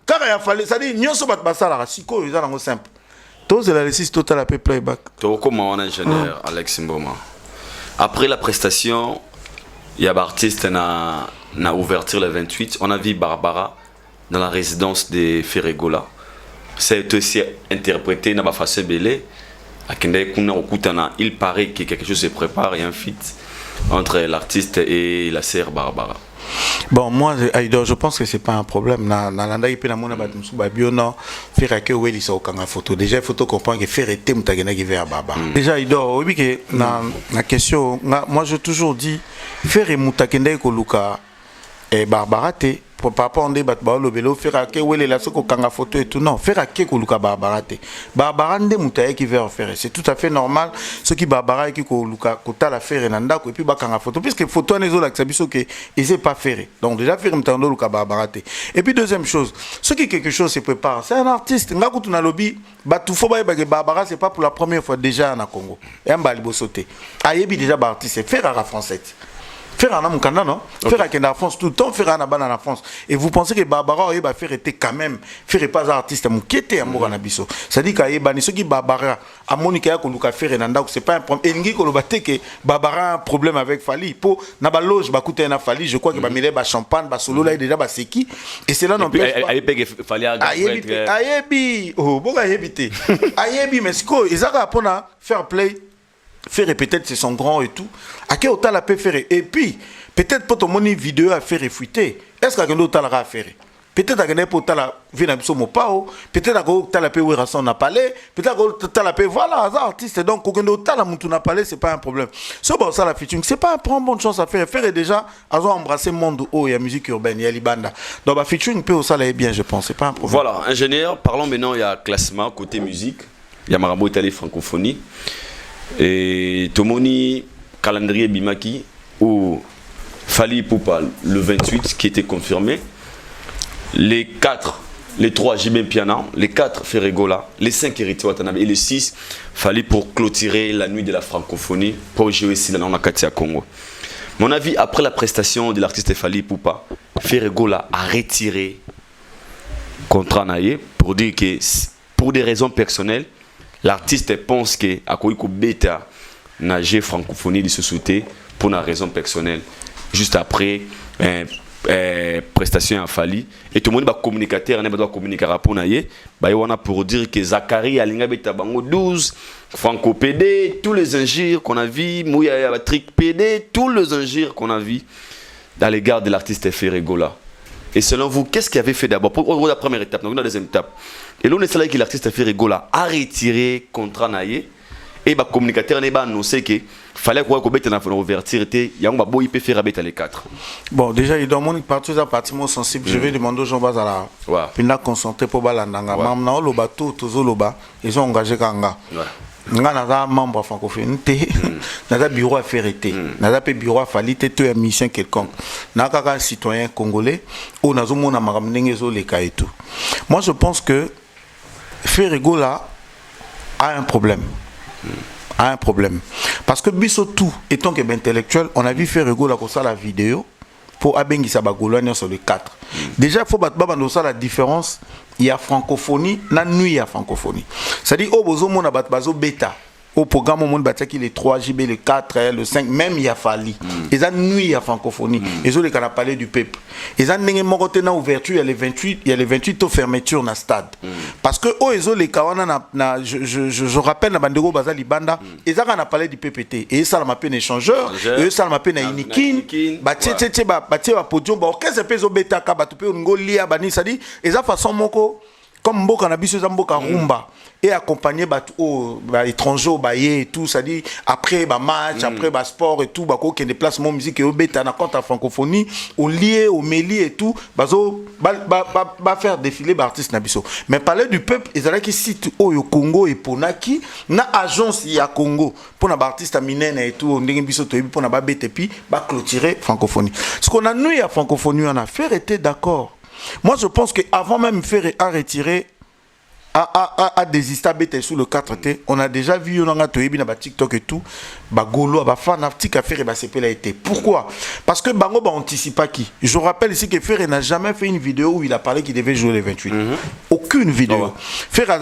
quand il a fallu ça dit nyonso bat basala siko ils ont simple tous la réussite totale à playback to comment on ingénieur Alex Mboma après la prestation il y a un artiste na ouverture le 28 on a vu Barbara dans la résidence de Ferregola c'est aussi interprété na ba façon belé akende kuna okutana il paraît que quelque chose se prépare et un feat entre l'artiste et la sœur Barbara. Bon, moi, je pense que c'est pas un problème. Nalanda ipe na mona batumsu babiono faire que weli sa okanga photo. Déjà photo comprend que faire était mutagena qui vers baba. Déjà Idor, oui que na question moi j'ai toujours dit faire mutakenda ko luka et Barbara te papa on débat ba lo belo faire que wele la soko kanga photo et tout non faire que ko luka barbara te barbara nde mutaye qui veut faire c'est tout à fait normal ce qui barbara qui ko luka kota la faire nanda ko et puis ba kanga photo puisque photo nezo la biso que il sait pas faire donc déjà faire mtando luka barbara te et puis deuxième chose ce qui quelque chose se prépare c'est un artiste nga ko tuna lobby ba tout faut ba que barbara c'est pas pour la première fois déjà en Congo et en bali bosoté ayebi déjà ba artiste faire à la française. Faire un amukanda non faire avec la France tout le temps faire un aban en France et vous pensez que Barbara va faire était quand même faire pas artiste mukete amour na biso ça dit qu'aeba ni ce qui Barbara a Monica ko luka faire nanda c'est pas un problème et ngi ko lobate que Barbara a un problème avec Fali pour na ba loge ba coûter na Fali je crois que ba mele ba champagne ba solo là déjà ba seki et c'est là non plus ayebi Fali ayebi oh boga ayebité ayebi mais sko ezaka pona faire play faire peut-être c'est son grand et tout à quel autant la peut faire et puis peut-être pour ton moni vidéo à faire fuiter est-ce que quelqu'un d'autre la faire peut-être que n'importe pour la vient à mon pao peut-être que autant la peut où raison n'a parlé peut-être que autant la peut voilà artiste donc quelqu'un d'autre la moutou n'a parlé c'est pas un problème c'est bon ça la featuring c'est pas un bonne chance à faire déjà à embrasser monde où il y a musique urbaine il y a libanda donc bah featuring peut ça là bien je pense c'est pas un problème. Voilà ingénieur parlons maintenant il y a classement côté musique il y a Marabout Italie francophonie. Et Tomoni, calendrier Bimaki, où Fali Poupa le 28 qui était confirmé, les 4, les 3 Jibin Piana, les 4 Ferregola, les 5 Héritier Watanabe et les 6 Fali pour clôturer la nuit de la francophonie pour jouer ici dans la Katia Congo. Mon avis, après la prestation de l'artiste Fali Poupa, Ferregola a retiré contrat Naye pour dire que pour des raisons personnelles, l'artiste pense que Akoiko Beta nagé francophonie de société pour une raison personnelle. Juste après, prestation à Fali. Et tout le monde va communiquer, on va communiquer pour Naye. On a pour dire que Zachary Alinga Beta Bango 12, Franco PD, tous les injures qu'on a vus, Mouya Patrick PD, tous les injures qu'on a vus dans l'égard de l'artiste Ferregola. Et selon vous, qu'est-ce qu'il avait fait d'abord pour la première étape, donc la deuxième étape. Et l'on est salé que l'artiste Ferregola a retiré contrat Naye et le communicateur n'a pas annoncé qu'il fallait qu'on ait une ouverture et il y a un beau IP faire les 4. Bon, déjà, il doit monter partout à partir sensible. Je vais demander aux gens Bazala. Puis là, concentrer pour Balandanga. Maintenant, le bateau, tous les bas, ils ont engagé Kanga. Nga naza membre francophone té naza bureau à faire été naza pe bureau à Fali té tu es mission quelconque na kaka citoyen congolais ou nazo mona makamnenge zo leka et tout. Moi je pense que Ferregola a un problème. A un problème parce que biso tout étant que intellectuel on a vu Ferregola comme ça la vidéo pour abengisa bagolania sur les 4. Déjà faut battre la différence il y a francophonie na nuit il y a francophonie. C'est-à-dire au bozo mona bat bazo bêta au programme monde bataki les 3 JB les 4 le 5 même il y a Fali. Et ça nuit il y a francophonie. Et zo les kana parler du peuple. Et ça n'engé moroté na ouverture il y a les 28 au fermeture na stade. Parce que au ezo les kawana na je rappelle na bandego bazali banda et ça kana parler du PPT et ça la mappé échangeur et ça la mappé na inikin ba tchétché ba podium ba orchestre peso bêta ka ba tupé ngolia bani ça dit et ça façon moko comme mboka na biso za mboka rumba et accompagner étrangers et tout ça dit après match après sport et tout ko que déplacement musique et au bêta na compte francophonie au lié au méli et tout bazo ba faire défiler artiste na biso mais parler du peuple ezala qui site au Congo et ponaki na agence ya Congo pour na artiste minene et tout ndenge biso to pour na ba bête puis ba clôturer francophonie ce qu'on a nous à francophonie on a fait était d'accord. Moi, je pense qu'avant même faire à retirer, à désister sous le 4T, on a déjà vu on a TikTok et tout, Golo, fanatique à faire et été. Pourquoi? Parce que Bango anticipe qui. Je rappelle ici que Ferre n'a jamais fait une vidéo où il a parlé qu'il devait jouer les 28. Aucune vidéo. Ferre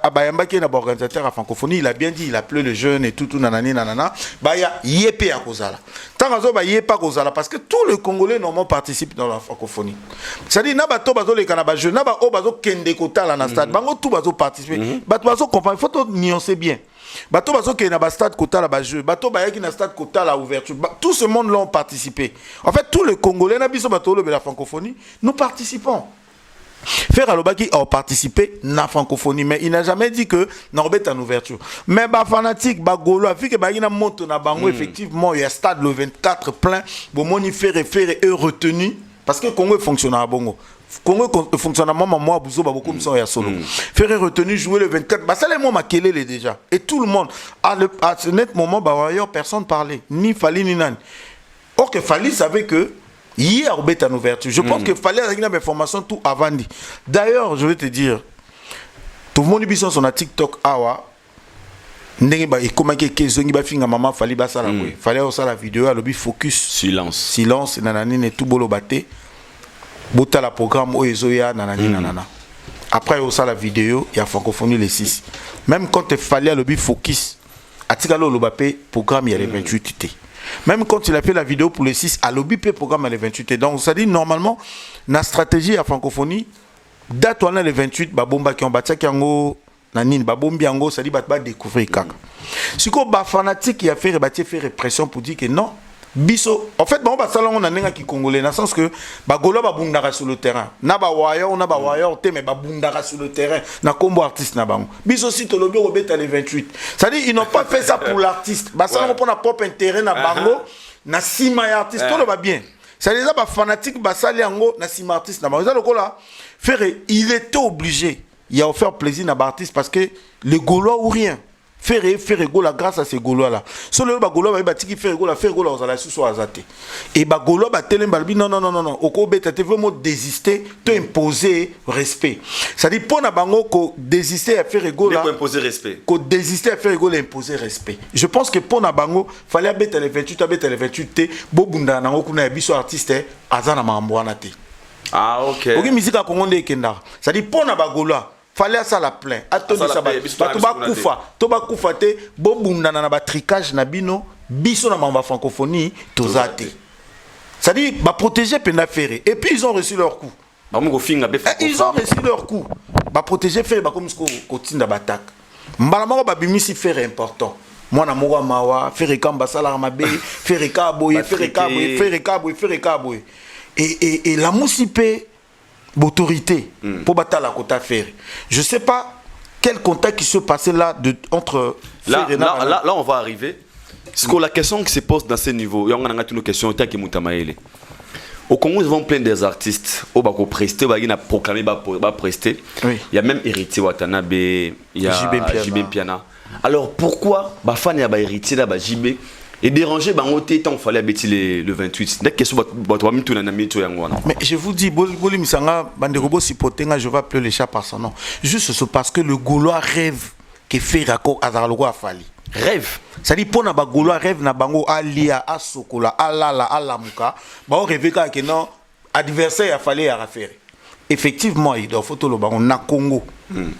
à Bayamba qui est un organisateur à francophonie, il a bien dit, il a appelé les jeunes et tout, nanani nanana. Baya yépé à Kozala. Tant que yépé à Kozala, parce que tous les Congolais normalement participent dans la francophonie. C'est-à-dire nabato bazo les Kanaba jeunes, naba bazo kende kota la stade, Bango tout bazo participer. Bazo comprendre, il faut nuancer bien. Bato bazo qui est na stade kota la jeu, bato baya qui na stade kota la ouverture, tout ce monde là ont participé. En fait tous les Congolais na biso bato le la francophonie, nous participons. Faire Alobaki a participé na francophonie mais il n'a jamais dit que Norbert en ouverture. Mais ba fanatique ba golo a vu que ba ina monte na bango effectivement il y a stade le 24 plein, bon moni faire et retenu parce que Congo fonctionne à Bongo. Congo fonctionne à moi Bouzo beaucoup me ya solo. Faire retenu jouer le 24 bah ça les mots makelele déjà et tout le monde à ce net moment bah ailleurs personne parlait ni Fali ni Nan. Or que Fali savait que hier au bête en ouverture. Je pense que Fali a une information tout avant dit. D'ailleurs, je vais te dire tout le monde bison sur TikTok awa ndenge ba ekomaki kezongi ba finga maman Fali ba sala boy. Fali au sala vidéo à lobby focus silence nanani ne tout bolo baté. Bota la programme Oezoya nanani nanana. Après au la vidéo, il y a francophonie les 6. Même quand il fallait le focus, à Tigalo le Bapé programme il y a les 28 T. Même quand il a fait la vidéo pour les 6, à l'OBP programme il y a les 28 T. Donc ça dit normalement la stratégie à francophonie date on a les 28 ba bomba qui ont battu kiango nanine ba bombiango ça dit ba découvrir kaka. Si ko ba fanatique qui a fait répression pour dire que non biso en fait bon ba salon on a nenga ki congolais dans le sens que ba golo ba bundara sur le terrain na ba wire te mais ba bundara sur le terrain na combo artiste na bango biso si to lobi robeta les 28 ça dit ils n'ont pas fait ça pour l'artiste ba salon pour na propre intérêt na bango na sima ya artiste to le va bien ça déjà ba fanatique ba sali yango na sima artiste na bango ça le là faire il était obligé il a offert plaisir na ba artiste parce que les gaulois ou rien faire gola grâce à ces gaulois là sur le bagolo ba batiki faire gola aux ala sous azate et bagolo ba telen balbi non oko beta te vraiment désister te imposer respect ça dit pour na bango ko désister à faire gola imposer respect ko désister à faire gola imposer respect je pense que pour na bango fallait beta les 28 les 28 te bobunda na ngoko na biso artiste azana mamboana te ah OK OK musique a Congo de kenda ça dit pour na bagolo fallait ça la plein atoni ça ba to ba kufa te bobunda na ba tricage na bino biso na mamba francophonie tozate ça dit ba protéger pena ferré et puis ils ont reçu leur coup ils ont reçu leur coup ba protéger ferré ba comme ko tinda batak mbala moko ba bimisi ferré important moi na moko mawa ferré kamba sala mabe ferré ka boye et la musipe autorité pour battre la côte à faire. Je sais pas quel contact qui se passait là entre là on va arriver. Parce que la question qui se pose dans ce niveau, il y a une question qui est au Congo, nous avons plein des artistes au bako presté, il a proclamé ba presté. Il y a même Héritier Watanabe, il y a JB Piana. Alors pourquoi ba fan ya ba Héritier là ba JB et déranger bangoté tant fallait bêti le 28 dès que mais je vous dis boli misanga banderobo sipotenga je vais appeler les chats par son nom juste ce parce que le Gaulois rêve que fait raccord azarloko a fali rêve ça dit pour na ba Gaulois rêve na bango alia a sokola alala alamuka ba rêve que non adversaire a fallait à faire effectivement il doit photo le bango na Congo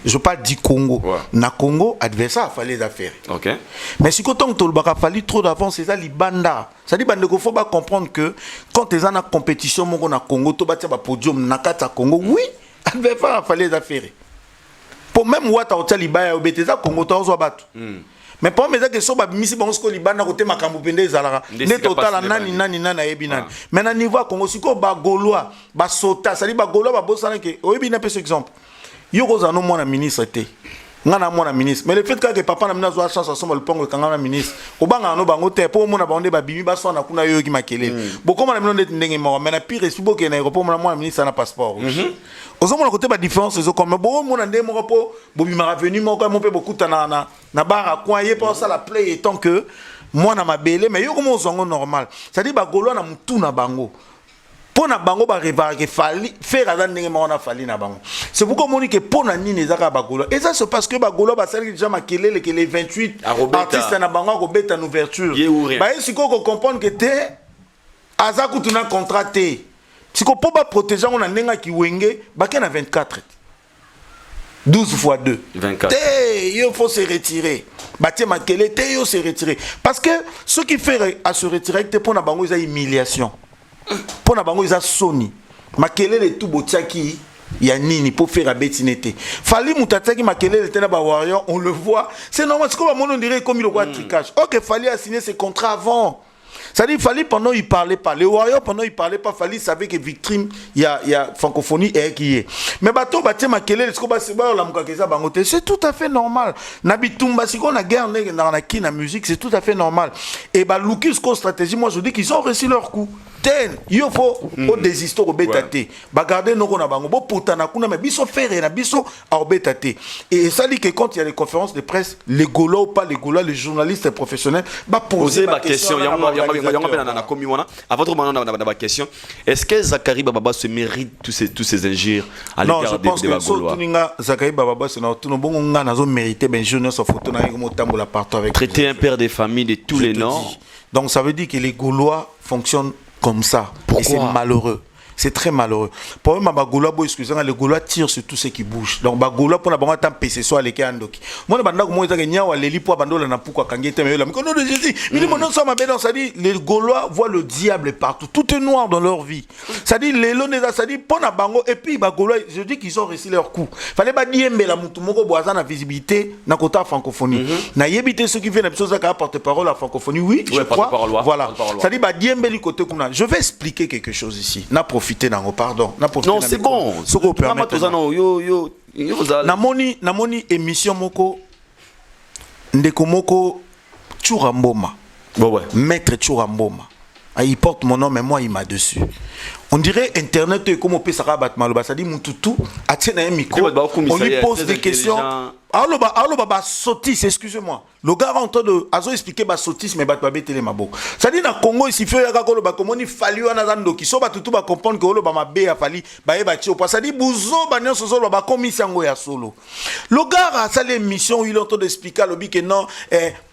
je parle du Congo na Congo adversaire a fallait affaire OK mais si quand on baka fallu trop d'avance c'est ça libanda ça dit bande faut pas comprendre que quand ils en a compétition mon na Congo to batia ba podium na kata Congo oui adversaire a fallait affaire pour même wata o libaya obeteza Congo to zo batu mais pour mes que so ba misi bango ko libanda côté makambo pende ezalaka ne total nani na yebi nani mais na niveau Congo siko ba Gaulois ba sota ça dit ba Gaulois ba bosana ke oyebi na pe exemple yoko zano mwana ministre te ngana mwana ministre mais le fait que papa na mina zo chance asoma le pongo kanga na ministre obanga no bango te po mona bango ba bimi ba so na kuna yoki makele bokoma na mino ndenge mo mais na pire si boke na aéroport mwana ministre na passeport ozomona côté ba différence ezo comme bo mona ndenge mo po bobima revenu mo ko mo pe bokuta na bara kwa ye pas ça la play tant que moi na mabele mais yoko mo zongo normal ça dit ba Gaulois na mutu na bango pour na bango ba revarque fali faire azan ndenge ma na fali na bango c'est pourquoi on dit que pour na nini ezaka ba Gaulois et ça c'est parce que ba Gaulois ba sali déjà makelele que les 28 artistes na bango ko beta en ouverture ba est-ce qu'on comprendre que te azaku tuna contraté si ko pour ba protéger on a ndenga ki wenge ba na 24 12 fois 2 24 il faut se retirer batie makele te yo se retirer parce que ce qui fait à se retirer que pour na bango ils a humiliation pour na bango ils soni makelele tout botiaki ya nini pour faire abetinete fali mutataki makelele tena ba warrior on le voit c'est normal c'est comme on dirait comme le tricage OK fallait a signé ses contrats avant ça dit fallait pendant il parlait pas les warriors pendant il parlait pas fallait savait que victime il y a francophonie et qui est mais bato batie makelele c'est comme ba la mukakeza bangote c'est tout à fait normal na bitumba si on a guerre na musique c'est tout à fait normal et ba lukis ko stratégie moi je dis qu'ils ont reçu leur coup ten yo faut au désistor au bétaté ba garder noko na bango bo potana kuna mais biso faire na biso au bétaté et ça dit que quand il y a des conférences de presse les Gaulois ou pas les Gaulois les journalistes professionnels ba poser ma question avant de demander ma question est-ce que Zakari Bababa se mérite tous ces injures à l'égard des Gaulois? Non, Zakari Bababa c'est na tout bon nga nazo mériter ben jeunesse en photo na mo tambola partout avec traiter un père des familles de tous les noms. Donc ça veut dire que les Gaulois fonctionnent comme ça. Pourquoi? Et c'est malheureux. C'est très malheureux. Pour moi, les Gaulois tirent sur tout ce qui bouge. Donc, les Gaulois, pour la temps, PC soit les Kandoki. Moi, je les Gaulois voient le diable partout. Tout est noir dans leur vie. Ça dit, les Lonesa, ça dit, et puis, les Gaulois, je dis qu'ils ont réussi leur coup. Fallait pas dire, mais la Moutoumoko Boazan a visibilité dans le côté francophonie. Na yébité ceux qui viennent à chose à porte-parole à francophonie. Oui, je crois. Voilà. Ça dit, bah, Diembe, côté Kuna. Je vais expliquer quelque chose ici. Na profité. Pardon. Non, c'est bon. Namoni émission moko ndeko moko Churamboma. Maître Churamboma. Il porte mon nom mais moi il m'a dessus. On dirait internet est comme on peut s'abattre maloba ça dit Mututu a tenu un micro. On lui pose des questions. Alors bah sotis excusez-moi. Le gars en train de azo expliquer bah sotis mais bah télé mabo. Ça dit dans Congo ici fait ya ko ba komoni fali wana zando ki so ba tutu ba comprendre que lo ba mabe ya fali ba e ba tio pa ça dit buzo ba nyonso solo ba komisi yango ya solo. Le gars a sa l'émission il est en train d'expliquer le bi que non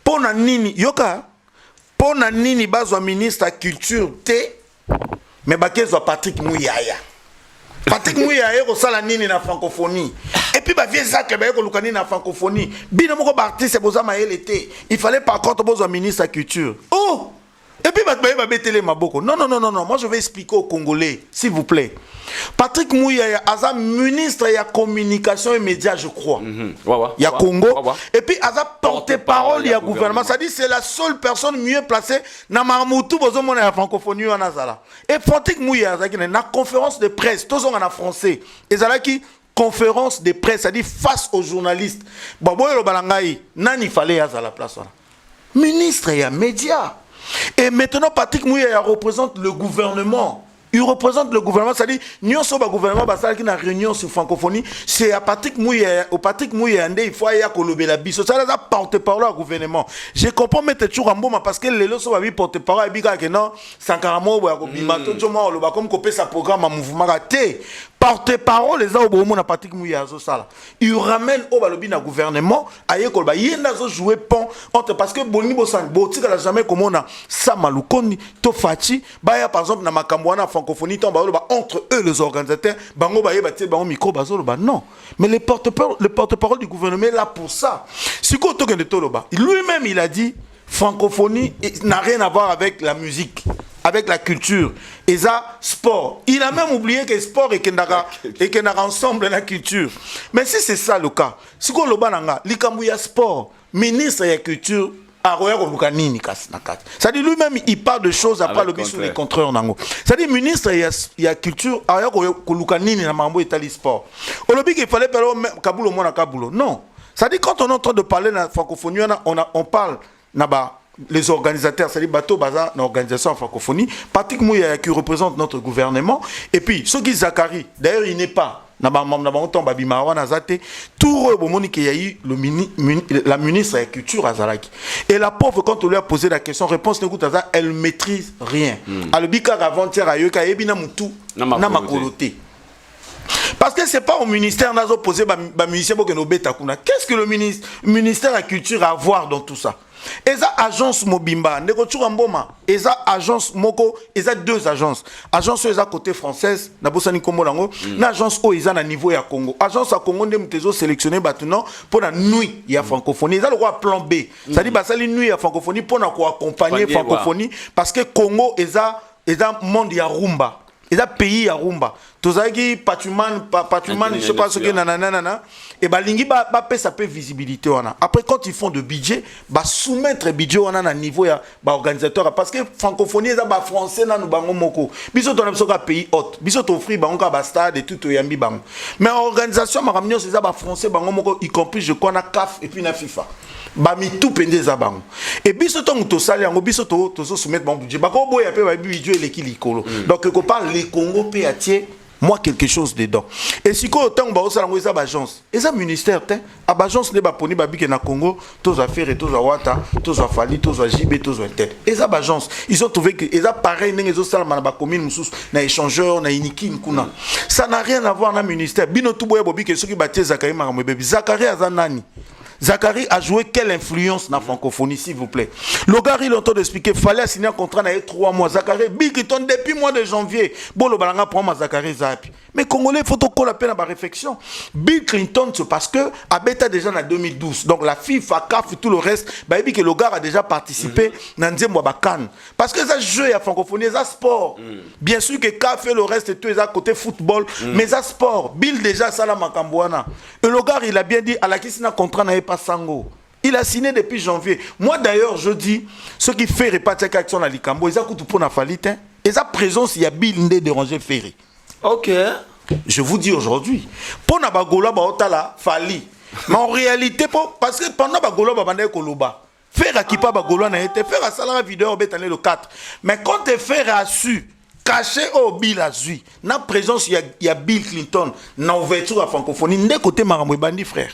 pona nini yoka pona nini bazwa ministre de culture té mais bakezwa Patrick Mouyaya. Patrick Mouyaya ko sala nini na francophonie. Et puis ba vieux Zak ba ko lukani na francophonie. Bino moko ba artiste boza maele té. Il fallait par contre bozwa ministre de culture. Oh! Et puis ba betele maboko. Non, moi je vais expliquer aux Congolais s'il vous plaît. Patrick Mouyaya Aza ministre ya communication et médias je crois. Il y a Congo et puis Aza porte-parole il y a gouvernement, ça dit c'est la seule personne mieux placée na Marmoutou bozomona ya francophonie wana zala. Et Patrick Mouyaya qui na conférence de presse tous en français. Ezalaki conférence de presse, ça dit face aux journalistes. Babo lo balangai nani fallait à la place wana. Ministre ya médias. Et maintenant Patrick Mouyaya représente le gouvernement. Il représente le gouvernement, c'est-à-dire, nous sommes le gouvernement, qui a une réunion sur francophonie, c'est à Patrick Mouyaya, il faut aller à Kolobela Biso, ça va porte-parole au gouvernement. Je comprends mettre toujours en bon, parce que les lots sont porte-parole, et que non, Sankaramo, comme copier sa programme en mouvement raté. Porte-parole, les gens au Patrick Mouyaya, il ramène au balobi na gouvernement, aïe kolba, il n'a pas joué pont entre parce que Boni Bosan, Botik à la jamais comme on a Samalukoni, Tofati, Baya par exemple na Makambouana francophonie, entre eux les organisateurs, Bango Baye Baté, Bango Micro Bazolo, non. Mais le porte-parole du gouvernement est là pour ça. Si quoi de Toloba, lui-même il a dit francophonie n'a rien à voir avec la musique. Avec la culture, et ça, sport. Il a même oublié que sport et qu'il n'a ensemble la culture. Mais si c'est ça le cas, si on le bananga, l'ikambouya sport, ministre de la culture, ça dit lui-même, il parle de choses après le bisou les contraires. Ça dit ministre de la culture, il sport. Au lobby qu'il fallait parler Kabulo, mon Kabulo. Non. Ça dit quand on est en train de parler de la francophonie, on parle là-bas. Les organisateurs, c'est-à-dire Bateau Baza, l'organisation en francophonie, Patrick Mouyaya qui représente notre gouvernement, et puis ceux qui Zakari, d'ailleurs il n'est pas, tout le monde qui a eu la ministre de la culture à Zalaki. Et la pauvre, quand on lui a posé la question, réponse elle maîtrise rien. Parce que c'est pas au ministère n'a posé musicien pour que nous bêtakuna. Qu'est-ce que le ministère de la culture a à voir dans tout ça? Et ça agence Mobimba, Negochuramboma, et ça agence Moko, et ça deux agences. Agence eza côté française, na bosani Kombo lango, na agence o eza na niveau ya Congo. Agence à Congo ndem tezo sélectionné batunan pour la nuit ya francophonie. Ça le roi plan B. Ça dit basali nuit ya francophonie pour na ko accompagner francophonie parce que Congo eza monde ya rumba. Et ça pays à rumba. Tout ça qui patrimoine, je sais pas ce que nanana. Et bah lingi ba ça peut visibilité on a. Après quand ils font de budget, bah soumettre budget on a un niveau ya ba organisateur parce que francophonie ça ba français na nous bango moko. Biso to na biso ka pays hôte. Biso to offrir bango ka ba stade et tout yambi bango. Mais organisation maramnyo c'est ça ba français bango moko y compris je connais CAF et puis na FIFA. Ba mi tout pende za bango. Et biso to to sali yango biso to soumettre bango budget. Ba ko boya pe ba budget eleki likolo. Donc quelque part les Congo pe atier moi quelque chose dedans. Et si quoi autant ba osala ngo eza ba agence. Eza ministère te. A ba agence ne ba poni ba bike na Congo, tous affaires et tous wata, tous fali, tous JB, tous tel. Eza ba agence. Ils ont trouvé que eza pareil ndenge zo sala na ba commune mususu na échangeur na inikin kuna. Ça n'a rien à voir na ministère. Bino tout boye bobi que ceux qui batte Zakari makambo bébé. Zakari azanani. Zachary a joué quelle influence dans la francophonie, s'il vous plaît? Logari longtemps d'expliquer, fallait signer un contrat dans 3 mois. Zachary, Bikiton, depuis le mois de janvier. Bon, le balanga prend ma Zachary Zapi. Mais Congolais, il faut qu'on l'appelle à ma réflexion. Bill Clinton, c'est parce que, a bêta déjà en 2012. Donc la FIFA, CAF et tout le reste, bah, que le gars a déjà participé dans Nzem Wabakan. Parce que ça jeu à francophonie, ça sport. Bien sûr que CAF et le reste et tout, ça côté football, mais ça sport. Bill déjà, ça la Makambouana. Et le gars, il a bien dit, à la question d'un contrat, pas Sango. Il a signé depuis janvier. Moi d'ailleurs, je dis, ceux qui font répartir action à l'Ikambo, ils ont coupé pour la falite. Et sa présence, il y a Bill Ndé déranger Ferré. Ok. Je vous dis aujourd'hui, pour na bagola baotala fali. Mais en réalité, parce que pendant bagola babande koloba, faire qui pas bagola na été faire à salaire vidéo bétané le 4. Mais quand te faire a su caché au Bill a su, na présence il y a Bill Clinton, na ouverture à francophonie, ndé côté maramou bandi frère.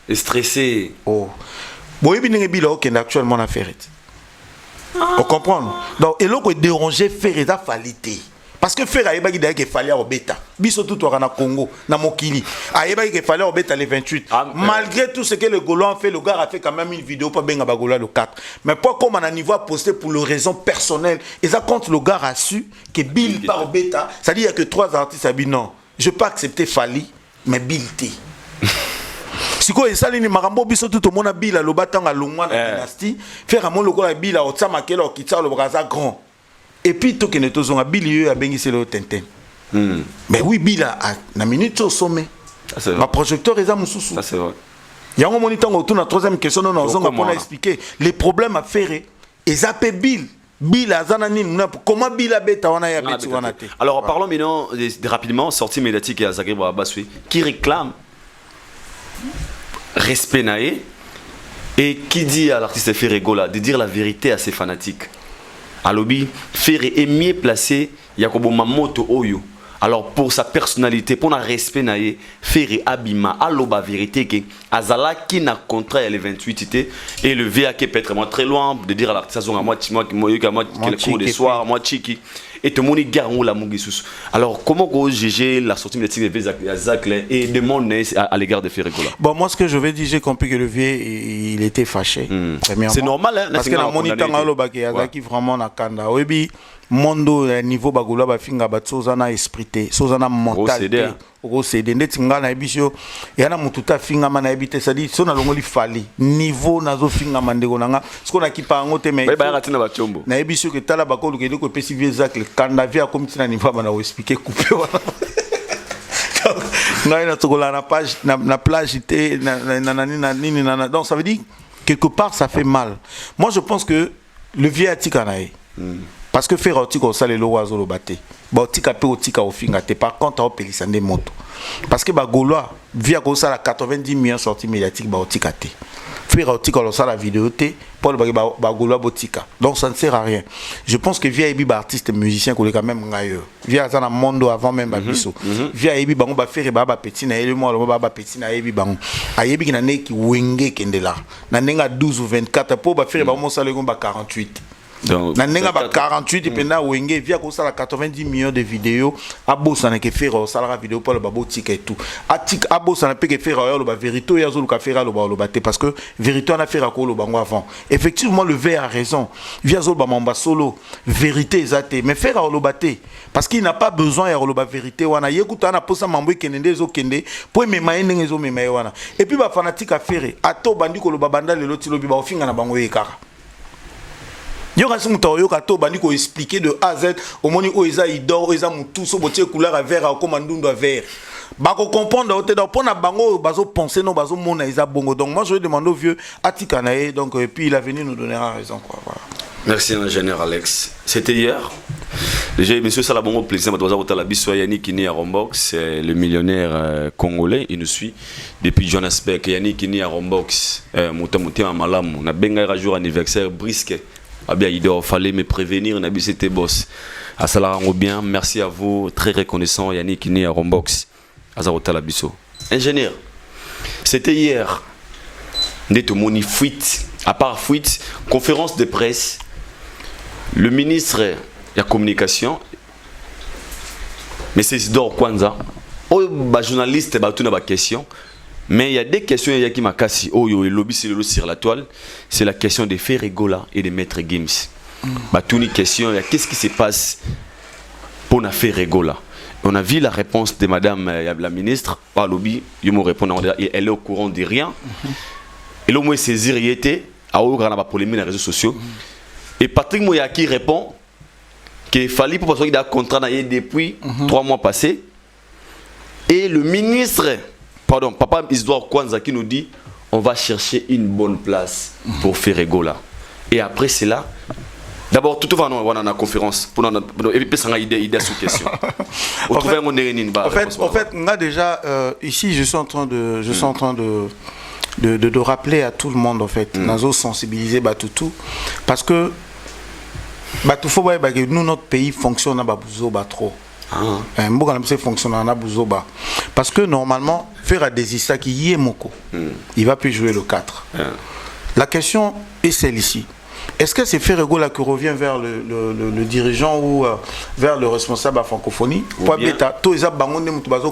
Et stressé. Oh. Bon, il y a Bill qui est actuellement à faire. Vous comprenez? Donc, et l'autre est dérangé faire ça falité. Parce que faire il fallait au bêta. Biso tout au Congo, na Mokili. Il fallait au bêta les 28. Malgré tout ce que le Gaulois a fait, le gars a fait quand même une vidéo pour Benga Bagola le 4. Mais pas comme on a niveau à poster pour les raisons personnelles. Et ça quand le gars a su que Bill part au bêta, ça dit qu'il n'y a que 3 artistes à dire non. Je peux pas accepter Fali, mais Bill T. Si quoi et ça les marambo biso tout le monde a Bill le battant à Longwa na dynastie faire mon logo la Bill au tsama kelo kitsa le braza grand et puis tout que ne tozonga Bill yo a bengi c'est le Tintin. Mais oui Bill a na minute au sommet. Ma projecteur est à mususu. Ça c'est vrai. Yango monitant autour na troisième question non on va expliquer les problèmes à faire et zappé Bill. Bill azanani comment Bill a bêta wana ya bêta wana te. Alors parlons maintenant rapidement sortie médiatique à Zagreb Basui qui réclame respect naé et qui dit à l'artiste Ferré Gola de dire la vérité à ses fanatiques. À lobby, Ferré est mieux placé Yakobo Mamoto Oyo. Alors pour sa personnalité, pour un respect naé, Ferré Abima à l'oba vérité que Azala qui n'a contrat les 28 et le VA qui peut être très loin de dire à l'artiste à moi quel cours de soir moi chiki et tout le monde garant la mongissus. Alors comment vous jugez la sortie médiatique de Zacle et demande à l'égard de Ferré Gola? Bon moi ce que je vais dire j'ai compris que le vieux il était fâché. C'est normal hein, parce que la moniteur alobaki azaki vraiment na kanda oyebi mondo niveau bagola ba finga batsoza na esprit soza na mentalité au CD ndeti ngana ebisio yana mututa finga mana ebite sadi so na longoli fali niveau nazo finga mandeko nanga siko na kipa ngo te mais ba ya tina ba chombo na ebisio ke tala bakolo ke ko pesi vieux Zacle kanda via comme tina niveau bana o expliquer couper wana na ina tokola na page na plage té na donc ça veut dire quelque part ça fait mal. Moi je pense que le vieux atikanae parce que faire otika au sale lo wazo lo baté ba otika pe otika ofinga te par contre au pelisande moto parce que ba Gaulois via ko sala 90 millions sorties médiatiques ba otika te faire otika lo sala vidéo te pour ba Gaulois botika donc ça ne sert à rien. Je pense que via ebi ba artiste musicien ko le quand même ngayo via ça na mondo avant même ba biso via ebi bango ba faire ba petit na ele mo ba petit na ebi bango ayebi na ne ki wenge kendela na nenga 12 ou 24 pour ba faire ba mo sala ko ba 48. Donc, Nanenga 48 et pena wenge via ko sala 90 millions de vidéos abo sana ke faire sala vidéo pour le babo tika et tout atik abo sana pe ke faire le ba vérité ya zulu ka faire le ba te parce que vérité na faire ko le bango avant effectivement le V a raison via zulu ba mamba solo vérité ezate mais faire le baté parce qu'il n'a pas besoin ya le ba vérité wana yekuta na posa mambo kenende zo kende po mema ndenge zo mema wana et puis ba fanatique a faire ato bandi ko le babanda le loti lobi ba ofinga na bango yekara. Yo kasi muta yo kato bandi ko expliquer de A à Z au moni o eza idor o eza mutu so botie couleur à vert comme ndundu à vert. Ba ko comprendre te donc pona bango bazo penser non bazo mona eza bongo. Donc moi je vais demander au vieux Atika nae donc et puis l'avenir nous donnera raison quoi voilà. Merci ingénieur Alex. C'était hier. Déjà monsieur Salabongo plaisir mademoiselle Otala Biso Yannick Kini à Rombox, c'est le millionnaire congolais, il nous suit depuis Johannesburg. Yannick Kini à Rombox, Moutamouté à Malam, on a benga jour anniversaire brisque. Ah bien, il fallait me prévenir, on a c'était boss. À Salarango bien, merci à vous, très reconnaissant Yannick Kini à Rombox, Azarota Labiso. Ingénieur, c'était hier. Neto moni fuite, à part fuite, conférence de presse, le ministre de la communication, M. Isidore Kwanza, un journaliste a une question. Mais il y a des questions qui m'a cassé. Oh, yo, le lobby sur la toile. C'est la question de Ferregola et de Maître Gims. Une question, qu'est-ce qui se passe pour la Ferregola? On a vu la réponse de madame la ministre. Par lobby, il m'a répondu, elle est au courant de rien. Et là, moi, saisir, il était à Ograna pour les réseaux sociaux. Et Patrick Mouyaki répond qu'il fallait pour qu'il y ait un contrat depuis 3 mois passés. Et le ministre. Pardon, papa Isidore Kwanza qui nous dit on va chercher une bonne place pour Ferregola. Et après cela, d'abord tout va dans la conférence pour et puis ça a idée sous question. En fait, on a déjà ici je suis en train de rappeler à tout le monde en fait, nous sensibiliser tout parce que faut que nous notre pays fonctionne à trop. Parce que normalement, faire des Issa qui y est moko, il va plus jouer le 4. La question est celle-ci. Est-ce que c'est Ferregola qui revient vers le dirigeant ou vers le responsable à francophonie? Pour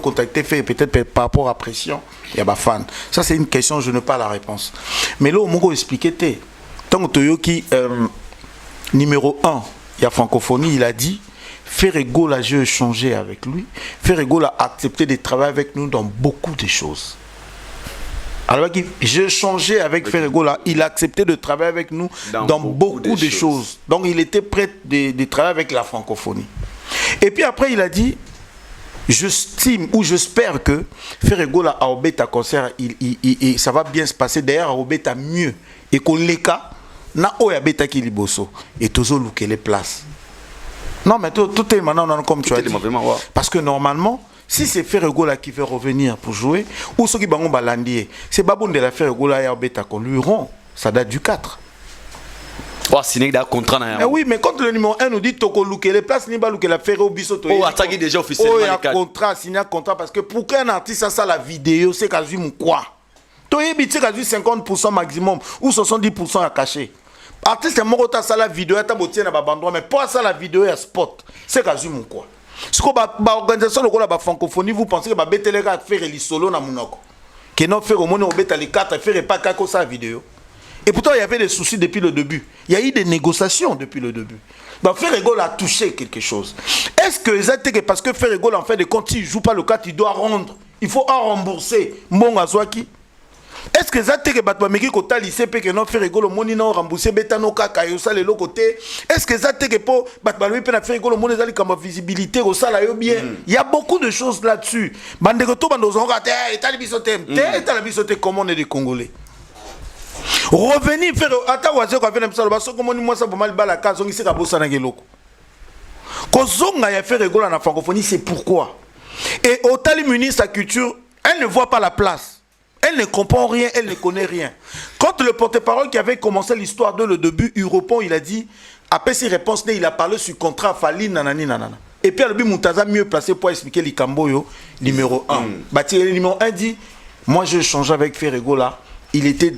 contacter peut-être par rapport à pression, il y a des fans. Ça c'est une question, je n'ai pas la réponse. Mais là, on m'a expliqué, tant que Toyoki numéro 1, il y a francophonie, il a dit Ferregola, j'ai échangé avec lui. Ferregola a accepté de travailler avec nous dans beaucoup de choses. Alors, j'ai échangé avec Ferregola, il a accepté de travailler avec nous dans beaucoup de choses. Donc, il était prêt de travailler avec la francophonie. Et puis après, il a dit, j'estime ou j'espère que Ferregola a obéta concert, ça va bien se passer. D'ailleurs, a obéta mieux. Et qu'on l'eka, na oyabeta ki liboso. Et toujours louker les places. Non, mais tout est maintenant comme tu as dit. Parce que normalement, si c'est Ferregola qui veut revenir pour jouer, ou ceux qui vont balandier, c'est Baboun de la Ferregola et Abeta qu'on lui rend, ça date du 4. Oh, c'est un contrat. Mais oui, mais quand le numéro 1 nous dit Toko louker les places, ni pas louker la Ferro Bissoto. Oh, attaqué déjà officiellement. Oh, il y a un contrat, signé un contrat, parce que pour qu'un artiste a ça la vidéo, c'est qu'à mon quoi. Tu as 50% maximum, ou 70% à cacher. Artiste morota ça la vidéo ta botier na babandwa mais pas ça la vidéo à spot c'est quasiment quoi ce qu'on ba organisation lokola ba francophonie vous pensez que ba betelega faire les solo na munoko que non faire au moins on beta les 4 faire pas kako ça vidéo et pourtant il y avait des soucis depuis le début il y a eu des négociations depuis le début bah Ferregola a touché quelque chose est-ce que exactement parce que Ferregola en fait de compte il joue pas le 4 il doit rendre il faut en rembourser mon azwaki. Est-ce que ça te que batwa meki kota lycée pe que non Ferregola moni non rembourser betano kaka yo ça le côté est-ce que ça te que po batwa lui pe na Ferregola moni zali comme visibilité au ça là yo bien il y a beaucoup de choses là-dessus bande ko to bando zonga te état bisotem te état la bisoté comment on est des Congolais revenir faire ata waze ko faire ça baso ko moni moi ça mal bala ka zongi se ka bossa na geloko ko zonga ya Ferregola na francophonie c'est pourquoi et au tali ministre de la culture elle ne voit pas la place. Elle ne comprend rien, elle ne connaît rien. Quand le porte-parole qui avait commencé l'histoire de le début, Europon, il a dit, après ses réponses, il a parlé sur contrat Fali, nanani, nanana. Et puis, Albi Moutaza mieux placé pour expliquer l'Ikamboyo, numéro 1. Le numéro 1 dit, moi je change avec Ferregola.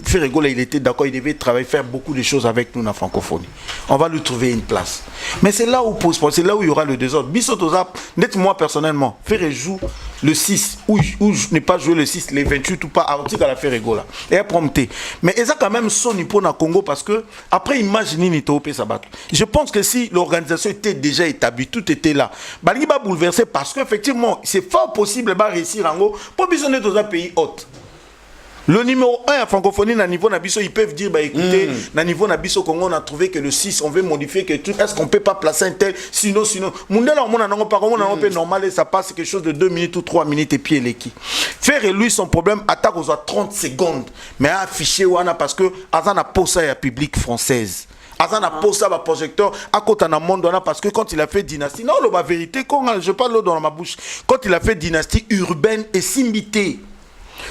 Ferregola, il était d'accord, il devait travailler, faire beaucoup de choses avec nous dans la francophonie. On va lui trouver une place. Mais c'est là où c'est là où il y aura le désordre. Bissotozap, net moi personnellement, Ferre joue le 6, ou je n'ai pas joué le 6, les 28 ou pas, à la Ferregola. Et à prompter. Mais il y a quand même son niveau dans le Congo parce que, après, imaginez Nitopé Sabat. Je pense que si l'organisation était déjà établie, tout était là, il va bouleverser parce qu'effectivement, c'est fort possible de réussir en haut pour bisonner dans un pays hôte. Le numéro 1 à francophonie, à niveau Nabiso, ils peuvent dire, bah écoutez, à niveau Nabiso Congo, on a trouvé que le 6, on veut modifier que tout. Est-ce qu'on peut pas placer un tel? Sinon. Mundela, on a normal, et ça passe quelque chose de 2 minutes ou 3 minutes et puis il est qui. Faire et lui, son problème, attaque aux 30 secondes. Mais affiché, parce que, Azan a posé à public française. Azan a posé à projecteur à côté d'un monde parce que quand il a fait dynastie, non, la vérité, quand je parle l'eau dans ma bouche, quand il a fait dynastie urbaine et simbité.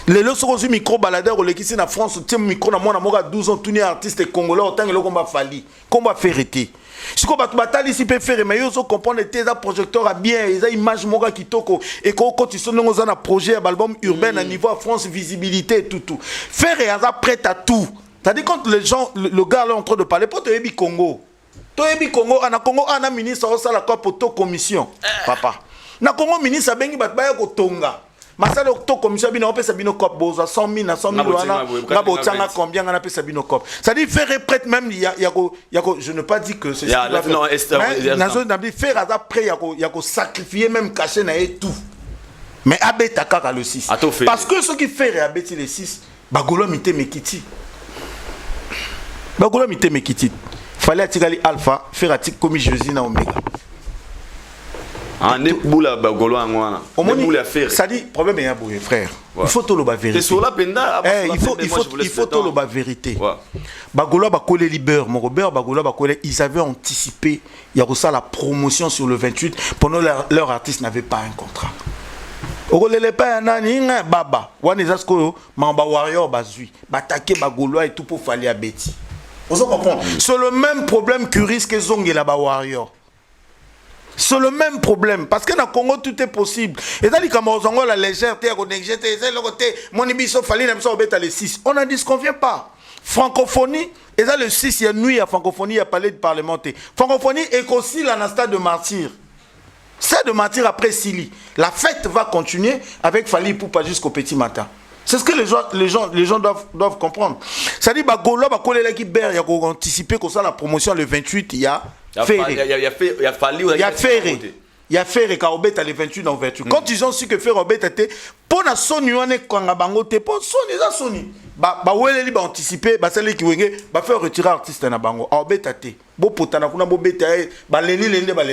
Les lots sont micro baladeur ou les qui sont en France, tiens micro na moi na moi 12 ans tous les artistes congolais autant que le combat fali, combat ferrité. Si qu'on bataille ici peut faire mais ils ont comprendre tes projecteurs à bien, ils ont image moga qui toko et quand ils sont dans un projet album urbain à niveau France visibilité tout. Faire et ça prêt à tout. C'est-à-dire quand les gens le gars là en train de parler pour te yebi Congo. To yebi Congo ana ministre au sala quoi pour to commission. Papa. Na Congo ministre bengi batbaya ko tonga. Masala to commission bino on peut sabino cop boza 100 000 na 100 000 wana ngabo tanga combien on a peut sabino cop. Ça dit faire prête même il y a je ne pas dire que c'est ça. Non, nazo na bi faire après il y a sacrifier même cacher na et tout. Mais abeta kaka le 6. Parce que ceux qui fait abeti le 6 bagolo mite mekiti. Bagolo mite mekiti. Fallait atigali alpha faire atik comme Jésus na oméga. Ah, ne boula bagolo angwana. Ne boula faire. Ça dit problème est aboué frère. Il faut tout le ba vérité. C'est sur la penda. Il faut tout le ba vérité. Bagolo ba collé liber, mon Robert bagolo ba collé, ils avaient anticipé il y a ça la promotion sur le 28 pendant leur artiste n'avait pas un contrat. Ogolele pa nani nga baba. Wana zasko mamba warrior bazui. Batake bagolo et tout pour fali à Betty. Vous comprenez? C'est le même problème que risque Zongela ba warrior. C'est le même problème parce que dans le Congo tout est possible. Et dans les Camerounais la légèreté, la légèreté, c'est le côté mon ibiso fallait même ça obéta les 6. On n'en disconvient pas. Francophonie, et dans le 6 il y a nuit à francophonie, il y a palais de parlementaire. Francophonie est aussi l'anastat de martyr. C'est de martyr après Sili. La fête va continuer avec Fali Poupa jusqu'au petit matin. C'est ce que les gens doivent comprendre. Ça dit bagolo bakole la qui ber, il y a anticipé que ça la promotion le 28 il y a Il y a Ferré qui a obéta le 28 dans 28. Quand ils ont su que Ferré obéta était, pour la Sony, on est quand Bangote, pour Sony, ça Sony. Bah, ouais, les anticipé, bah, celle qui veut faire retirer l'artiste na Bango. A obéta était. Bon, potana, kuna bobéta, bah, les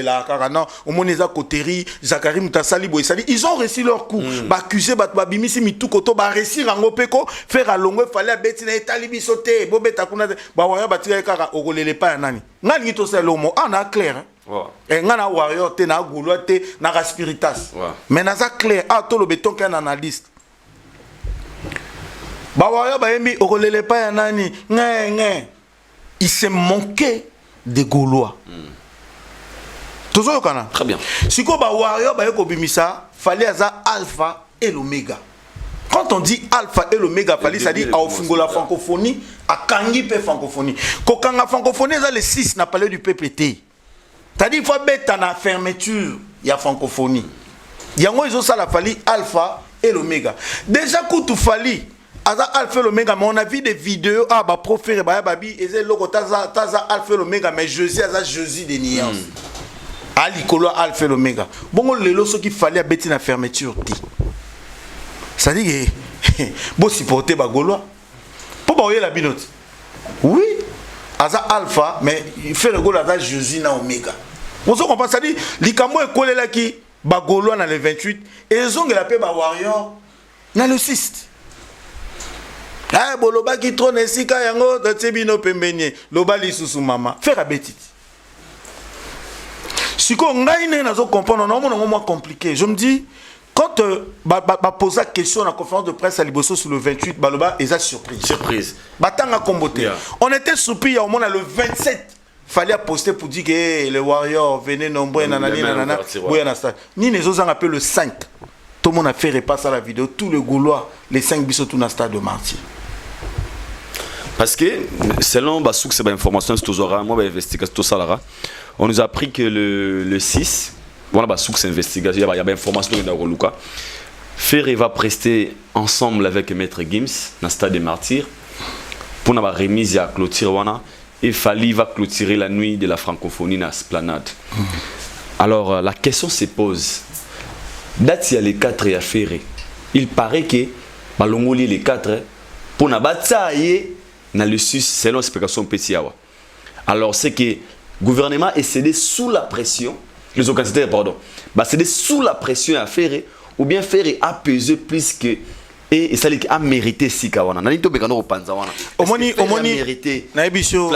la carana, au moins les acoteri, Zakari Mutassali, Boissali, ils ont réussi leur coup. Bah, accusé, bah, bimisi, mitou, koto, bah, réussir en opéco, faire à longue, fallait bêtiner, talibi sauter, bobéta, kuna, bah, ouais, bah, tirer, car, au relais, pas un ani. Nani, tout ça, l'homme, on a clair, hein. Et ngana warrior te na goulois te na raspiritas. Mais naza clair ah to le béton qu'un analyste. Ba warrior ba yemi okolele pa ya nani ngé. Il s'est manqué de Gaulois. Toujours kana. Très bien. Siko ba warrior ba yeko bimisa fallait aza alpha et l'oméga. Quand on dit alpha et l'oméga, fallait ça dit à fungo la francophonie, à kangi pe francophonie. Kokanga francophonie ça les 6 n'a parlé du PPT. C'est-à-dire qu'il faut mettre en fermeture, il y a francophonie. Il y a ils ont ça la fali alpha et l'oméga. Déjà quand tu fali alpha et l'oméga, mais on a vu des vidéos ah bah profère bah babi et c'est logo taza alpha et l'oméga mais Jésus des nuances. Ali kolo alpha et l'oméga. Bon les loso qui fallait mettre en fermeture dit. Ça dit que bon supporter bagolois. Pour baoyer la binote. Oui. Aza alpha mais il fait le goal à Jésus na oméga. On se comprend ça dit likambo e kolé là qui bagolo na le 28 et zonge la paix ba warrior na le 6. Ah boloba qui trône esika yango de tebino pembenye loba lisusu mama faire abetit. Siko ngai ne nazo comprendre non moi compliqué. Je me dis quand pose la question dans la conférence de presse à Liboso sur le 28 baloba et ça surprise. Batanga comboté. On était surpris au moins le 27. Fallait poster pour dire que les warriors venaient nombreux nanani nanana. Ni les autres ont appelé le 5. Tout le monde a fait repasse à la vidéo. Tous les Gaulois, les 5 bisous tout dans le stade de Martyr. Parce que selon Bassouk, c'est information, c'est toujours moi investigation tout ça là. On nous a appris que le 6, voilà Bassouk c'est investigation, il y a des informations dans le Luka. Ferré va prester ensemble avec Maître Gims dans le stade de Martyr pour la remise à clôture wana. Et Fali va clôturer la nuit de la francophonie dans l'esplanade. Alors la question se pose. Date il y a les 4 et à Ferré. Il paraît que Balongoli les 4 pour na bataille na le sus selon explication petit awa. Alors c'est que le gouvernement est cédé sous la pression, les organisateurs pardon, bah cédé sous la pression à faire ou bien faire apaiser plus que et ça dit a mérité si kawana. Na nito bekano panza wana. Omoni mérité. Na ebiso.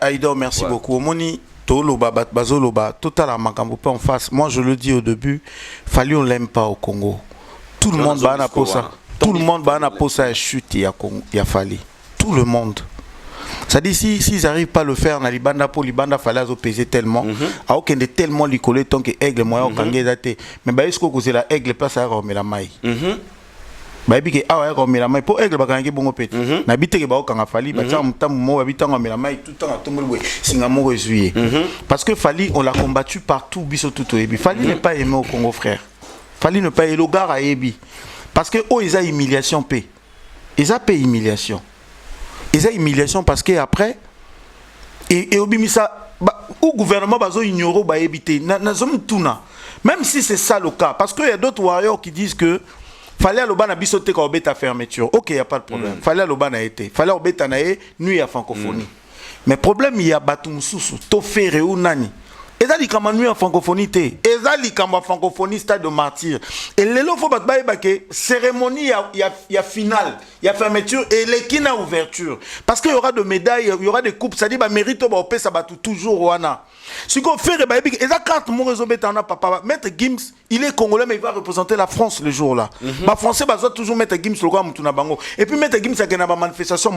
Aïdor, merci beaucoup. Omoni Toloba, Bazoloba, total à Makambo en face. Moi, je le dis au début, Fali, on l'aime pas au Congo. Tout le monde va pour ça. Tout le monde va pour ça et chute, il y a Fali. Tout le monde. Ça dit, s'ils n'arrivent pas à le faire, na libanda pour libanda Fali a pesé tellement. A aucun de tellement lui coller tant que aigle, moyen, au Kangé daté. Mais bah, est-ce que vous avez la aigle place à remettre la maille? Baby que ah ouais comme la maille pour aigle bakangi bongo peti na bité que ba okanga Fali ba tsa mutambo mo babita ngomela la maille tout temps à tomber le singamo resuyer parce que Fali on l'a combattu partout biso tout ebi Fali n'est pas aimé au Congo frère Fali ne pas le gars à ebi parce que oh ils a humiliation paix ils a paix humiliation parce que après et obimisa au gouvernement bazo ignoro ba ebité na zone tuna même si c'est ça le cas parce que il y a d'autres warriors qui disent que fallait à l'Oban à bisoter quand on a fermeture. Ok, il n'y a pas de problème. Fallait à l'Oban à été. Fallait à l'Oban à été, nuit à francophonie. Mais problème, il y a Batum Soussou, Tofere ou Nani. Et ça, il y a nuit en francophonie. Et ça, il y a francophonie, stade de martyr. Et les lots, il faut que cérémonie, il y a finale, il y a fermeture et les qui n'a ouverture. Parce qu'il y aura des médailles, il y aura des coupes. Ça dit, bah, mérite, bah, on ça va toujours, Wana. Ce qu'on fait, et ça, carte, mon réseau, papa, Maître Gims, il est congolais, mais il va représenter la France le jour-là. Bah, français, bah, toujours Maître Gims, le gars, Bango. Et puis, Maître Gims, il y a une manifestation,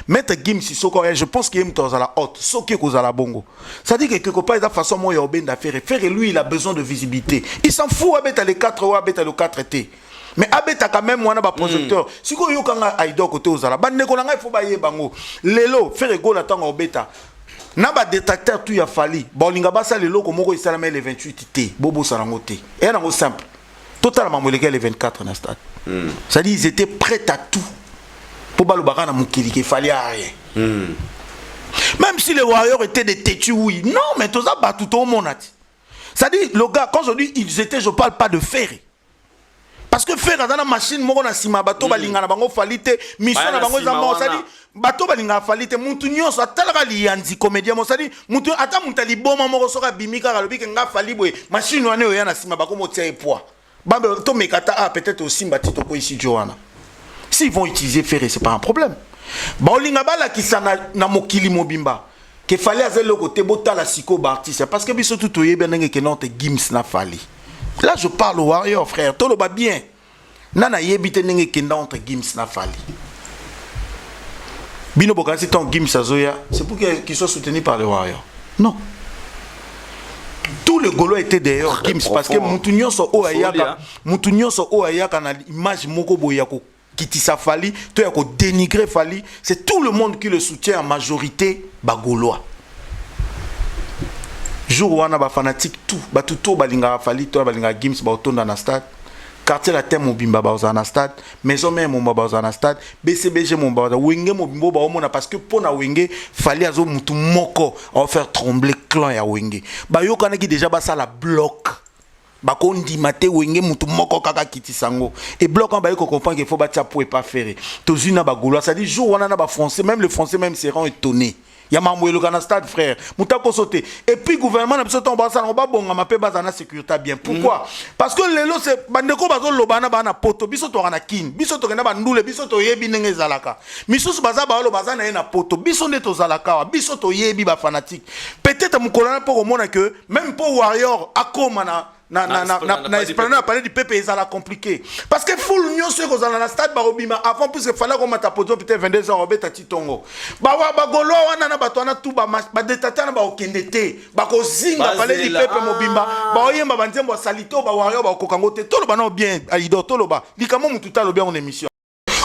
Maître Gims, je pense qu'il est à la haute, ce qui est à la bongo. Ça dit que quelque part, il y a façon, moi, il y a d'affaires. Faire, lui, il a besoin de visibilité. Il s'en fout, avec les 4 ou avec les 4T. Mais avec quand même, on a un projecteur. Si vous avez un Aïdor côté aux Arabes, il faut bailler bango. Lélo, faire égaux la temps au bêta. Na ba détecteur tout ya fali bon linga basa lelo ko moko isalama le 28 t bobo sarangote et na simple totalement molégué le 24 na stade ça dit ils étaient prêts à tout pour balobaka na mukili qu'il fallait rien même si les warriors étaient des têtus oui non mais tout ça bat tout au monde ça dit le gars quand je dis ils étaient je parle pas de ferry parce que faire dans la machine moko na sima bato balinga na bango falite mission na bango zamba ça dit bato balinga falite mutu nyonso atalaka lianzi comédien mo ça dit mutu ata mutali boma moko soka bimika kalobi ke nga fali boy machine wane oya na sima bako motia poids bambe to mekata ah peut-être aussi batito ko ici Joana s'ils vont utiliser ferré c'est pas un problème ba olinga bala kisana na mokili mobimba que fallait azel le côté botala siko ba artiste parce que biso tout oyé benenge ke non te Gims na fali. Là, je parle au warrior, frère. Tout le bas bien. Nana yebite nenge kenda entre Gims na Fali. Bino Bokasi ton Gims Azoya, c'est pour qu'il soit soutenu par les warriors. Non. Tout le Gaulois était d'ailleurs Gims parce que Moutounion so o ayaka na image moko boyako kitisa Fali, to yako dénigrer Fali, c'est tout le monde qui le soutient en majorité ba Gaulois. Jour où on a des fanatiques, tout, tout, balinga Fali, tout, balinga Gims, baotonda na stade, quartier la terre mobimba baoza na stade, maison mère mon baoza na stade, BCBG mon baoza, wenge mobimbo baomona parce que pour na wenge, Fali azo mutu moko, on va faire trembler clan ya wenge. Ba yo kanaki déjà ba ça la bloc. Ba kondi mate wenge mutu moko kaka kitisango. Et bloc en ba yo comprend qu'il faut batia pour et pas faire. Tozuna ba gaulois, ça dit jour où on a ba français, même les français même seront étonnés. Ya mamoué le gana stade frère mutako sauté et puis gouvernement na biso ton basa on ba bonga mapé bazana sécurité bien pourquoi parce que lelo c'est bandeko bazo lobana bana poto biso to kana kin biso to kana bandule biso to yebi ndenge zalaka misusu baza ba lo bazana na poto biso nde to zalaka biso to yebi ba fanatique peut-être mukolana pour mona que même pour warrior akoma na esplanade parler du PP ça la compliqué parce que full union ceux qu'on a na stade barobima avant puisque fallait qu'on mata poto peut-être 22 ans robeta titongo ba golo wana na bato na tout ba détata na ba okendete ba ko zinga parler du PP mobimba ba oyemba banzembo salito ba warrior ba kokangote tolo ba no bien aido tolo ba likamo mutu talo bien en émission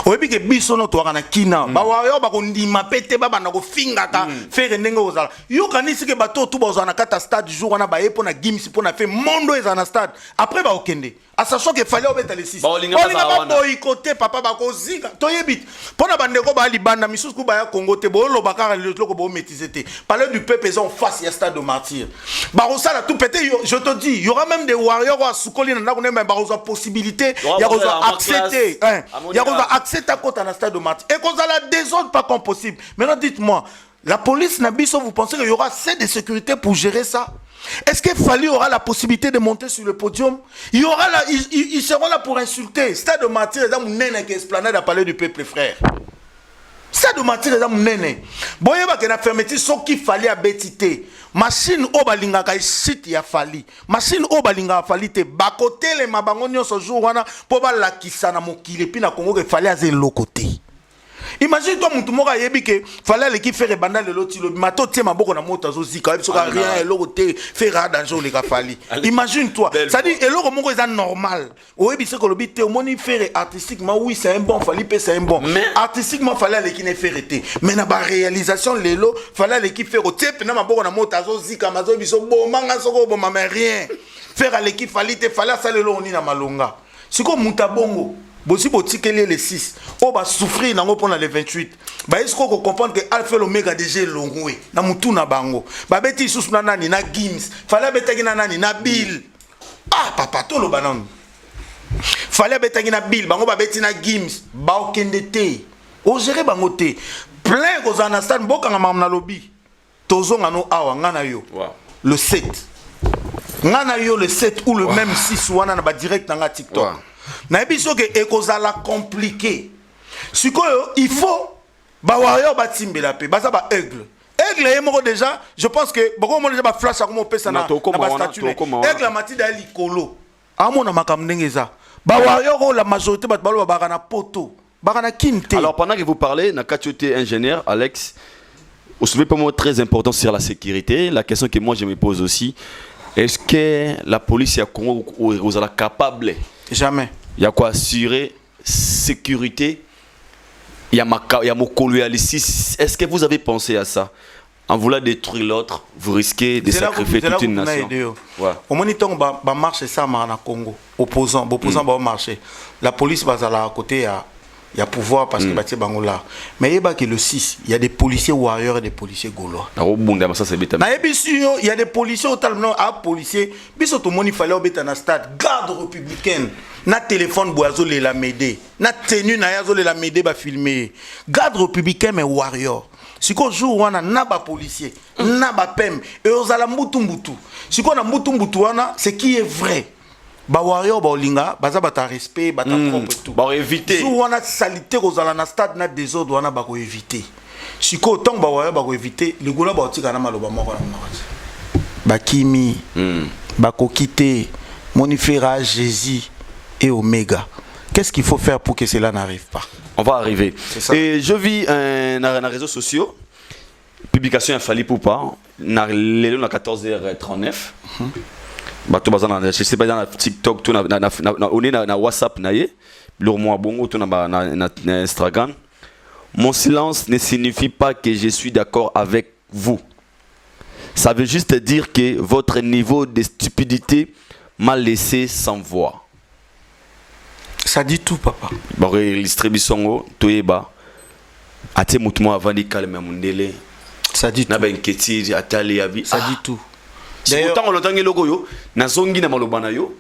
oyebi ke biso no to wana kina ba warrior ba ko ndima pete ba bana ko finga ka faire ndenge ozala yo kanisi ke bato tout ba ozana kata stade jour wana ba epo na Gims po na fait mondo ezana stade après ba okende à sachant qu'il fallait obéir les 6 Olinga boycotté papa bakozinga toyebit pona bandeko ba libanda misusu ku ba ya Congo te bo lo bakara le loko bo maîtriser parler du peuple ils ont face ya stade de martyr ba ça tout pété je te dis il y aura même des warriors à Soukoli na ko même ba possibilité il y a accepter il y a accepter à côté na stade de martyr et qu'on a la désordre pas comme possible maintenant dites-moi la police Nabiso vous pensez qu'il y aura assez de sécurité pour gérer ça? Est-ce qu'il Fally aura la possibilité de monter sur le podium? Il y aura là, ils seront là pour insulter. Stade de martyr, les hommes nène qui esplanade à parler du peuple frère. Stade de martyr, les hommes nène. Bon, il y a une fermeture, ce qu'il fallait à bétité. Machine au balinga kai site ya Fally. Machine au balinga Fally te bakote les mabangonios ce jour wana pour ba la kisana mokile puis na Congo que fallait à zéro côté. Imagine toi mon tumoka yebi que fallait aller qui faire banda le loti le mato tie maboko na moto zo zika so rien et l'autre faire danger les gars Fally. Imagine toi, ça dit et l'autre moko est normal. Oyebi c'est que le bit moni faire artistiquement oui c'est un bon Fally c'est un bon. Mais artistiquement fallait aller qui ne faire été. Mais na ba réalisation lelo fallait aller qui faire au type na maboko na moto zo zika mazo biso bo manga soko bo mais rien. Faire aller qui Fally te fallait ça lelo oni na malonga. Siko mutabongo Bosi botikeli les 6. On va souffrir nango pendant les 28. Ba est-ce qu'on comprend que Alpha l'Omega déjà longwe na mutu na bango. Ba beti sous na nani na Gims. Fallait betaki na nani na Bill. Ah papa to lo banan. Fallait betaki na Bill bango ba beti na Gims. Ba okende te. O gérer bango te. Plein ko za na stand boka na mam na lobby. Tozo ngano awa ngana yo. Le 7. Ngana yo le 7 ou le même 6 wana na ba direct na TikTok. Na biso que ekozala compliqué. Sikoyo il faut ba warrior ba timbela pe baza ba aigle. Aigle yemo déjà, je pense que beaucoup monde déjà ba flash comme on peut ça na ba statue. Aigle matida likolo. Amo na makamndengeza. Ba warrior la majorité ba balo ba na poto. Ba na kinte. Alors pendant que vous parlez, na katioté ingénieur Alex, vous soulevez pas mot très important sur la sécurité, la question que moi je me pose aussi, est-ce que la police ya Congo vous est capable? Jamais. Il y a quoi assurer sécurité. Il y a mon colonialisme. Est-ce que vous avez pensé à ça? En voulant détruire l'autre, vous risquez de sacrifier toute une nation. Au moniteur, va marcher ça na Congo. Opposant va marcher. La police va à côté il y a pouvoir parce que bâti bangola. Mais il y a que le 6, il y a des policiers warriors et des policiers gaulois. Il y a des policiers totalement à policiers. Biso tout le monde il fallait obéir na stade garde républicaine. Na téléphone boiseau les la m'aider. Na tenue na yazo les la m'aider ba filmer. Garde républicain mais warrior. Si qu'on joue wana na ba policier, na ba pem et ozala mbutumbutu. Si qu'on a mbutumbutu wana, c'est qui est vrai. Ba warrior ba olinga baza bata respect bata propre tout ba éviter sou wana salité kozala na stade na désordre wana ba ko éviter siko tant ba warrior ba ko éviter le gola ba otika na maloba moko na makati ba kimi ba ko quitter monifera Jésus et Omega. Qu'est-ce qu'il faut faire pour que cela n'arrive pas? On va arriver. Et je vis dans les réseaux sociaux publication Fally Poupa na lelo na 14h39 je sais pas dans TikTok tout on est na WhatsApp naie leur moi bongo tout na Instagram. Mon silence ne signifie pas que je suis d'accord avec vous. Ça veut juste dire que votre niveau de stupidité m'a laissé sans voix. Ça dit tout papa. Ba distribution toyeba ate mutumo avant de calmer mundele. Ça dit tout. Na ba inquiétude atali abi. Ça dit tout. D'ailleurs, autant on l'entend logo yo, na zongi na malobana yo,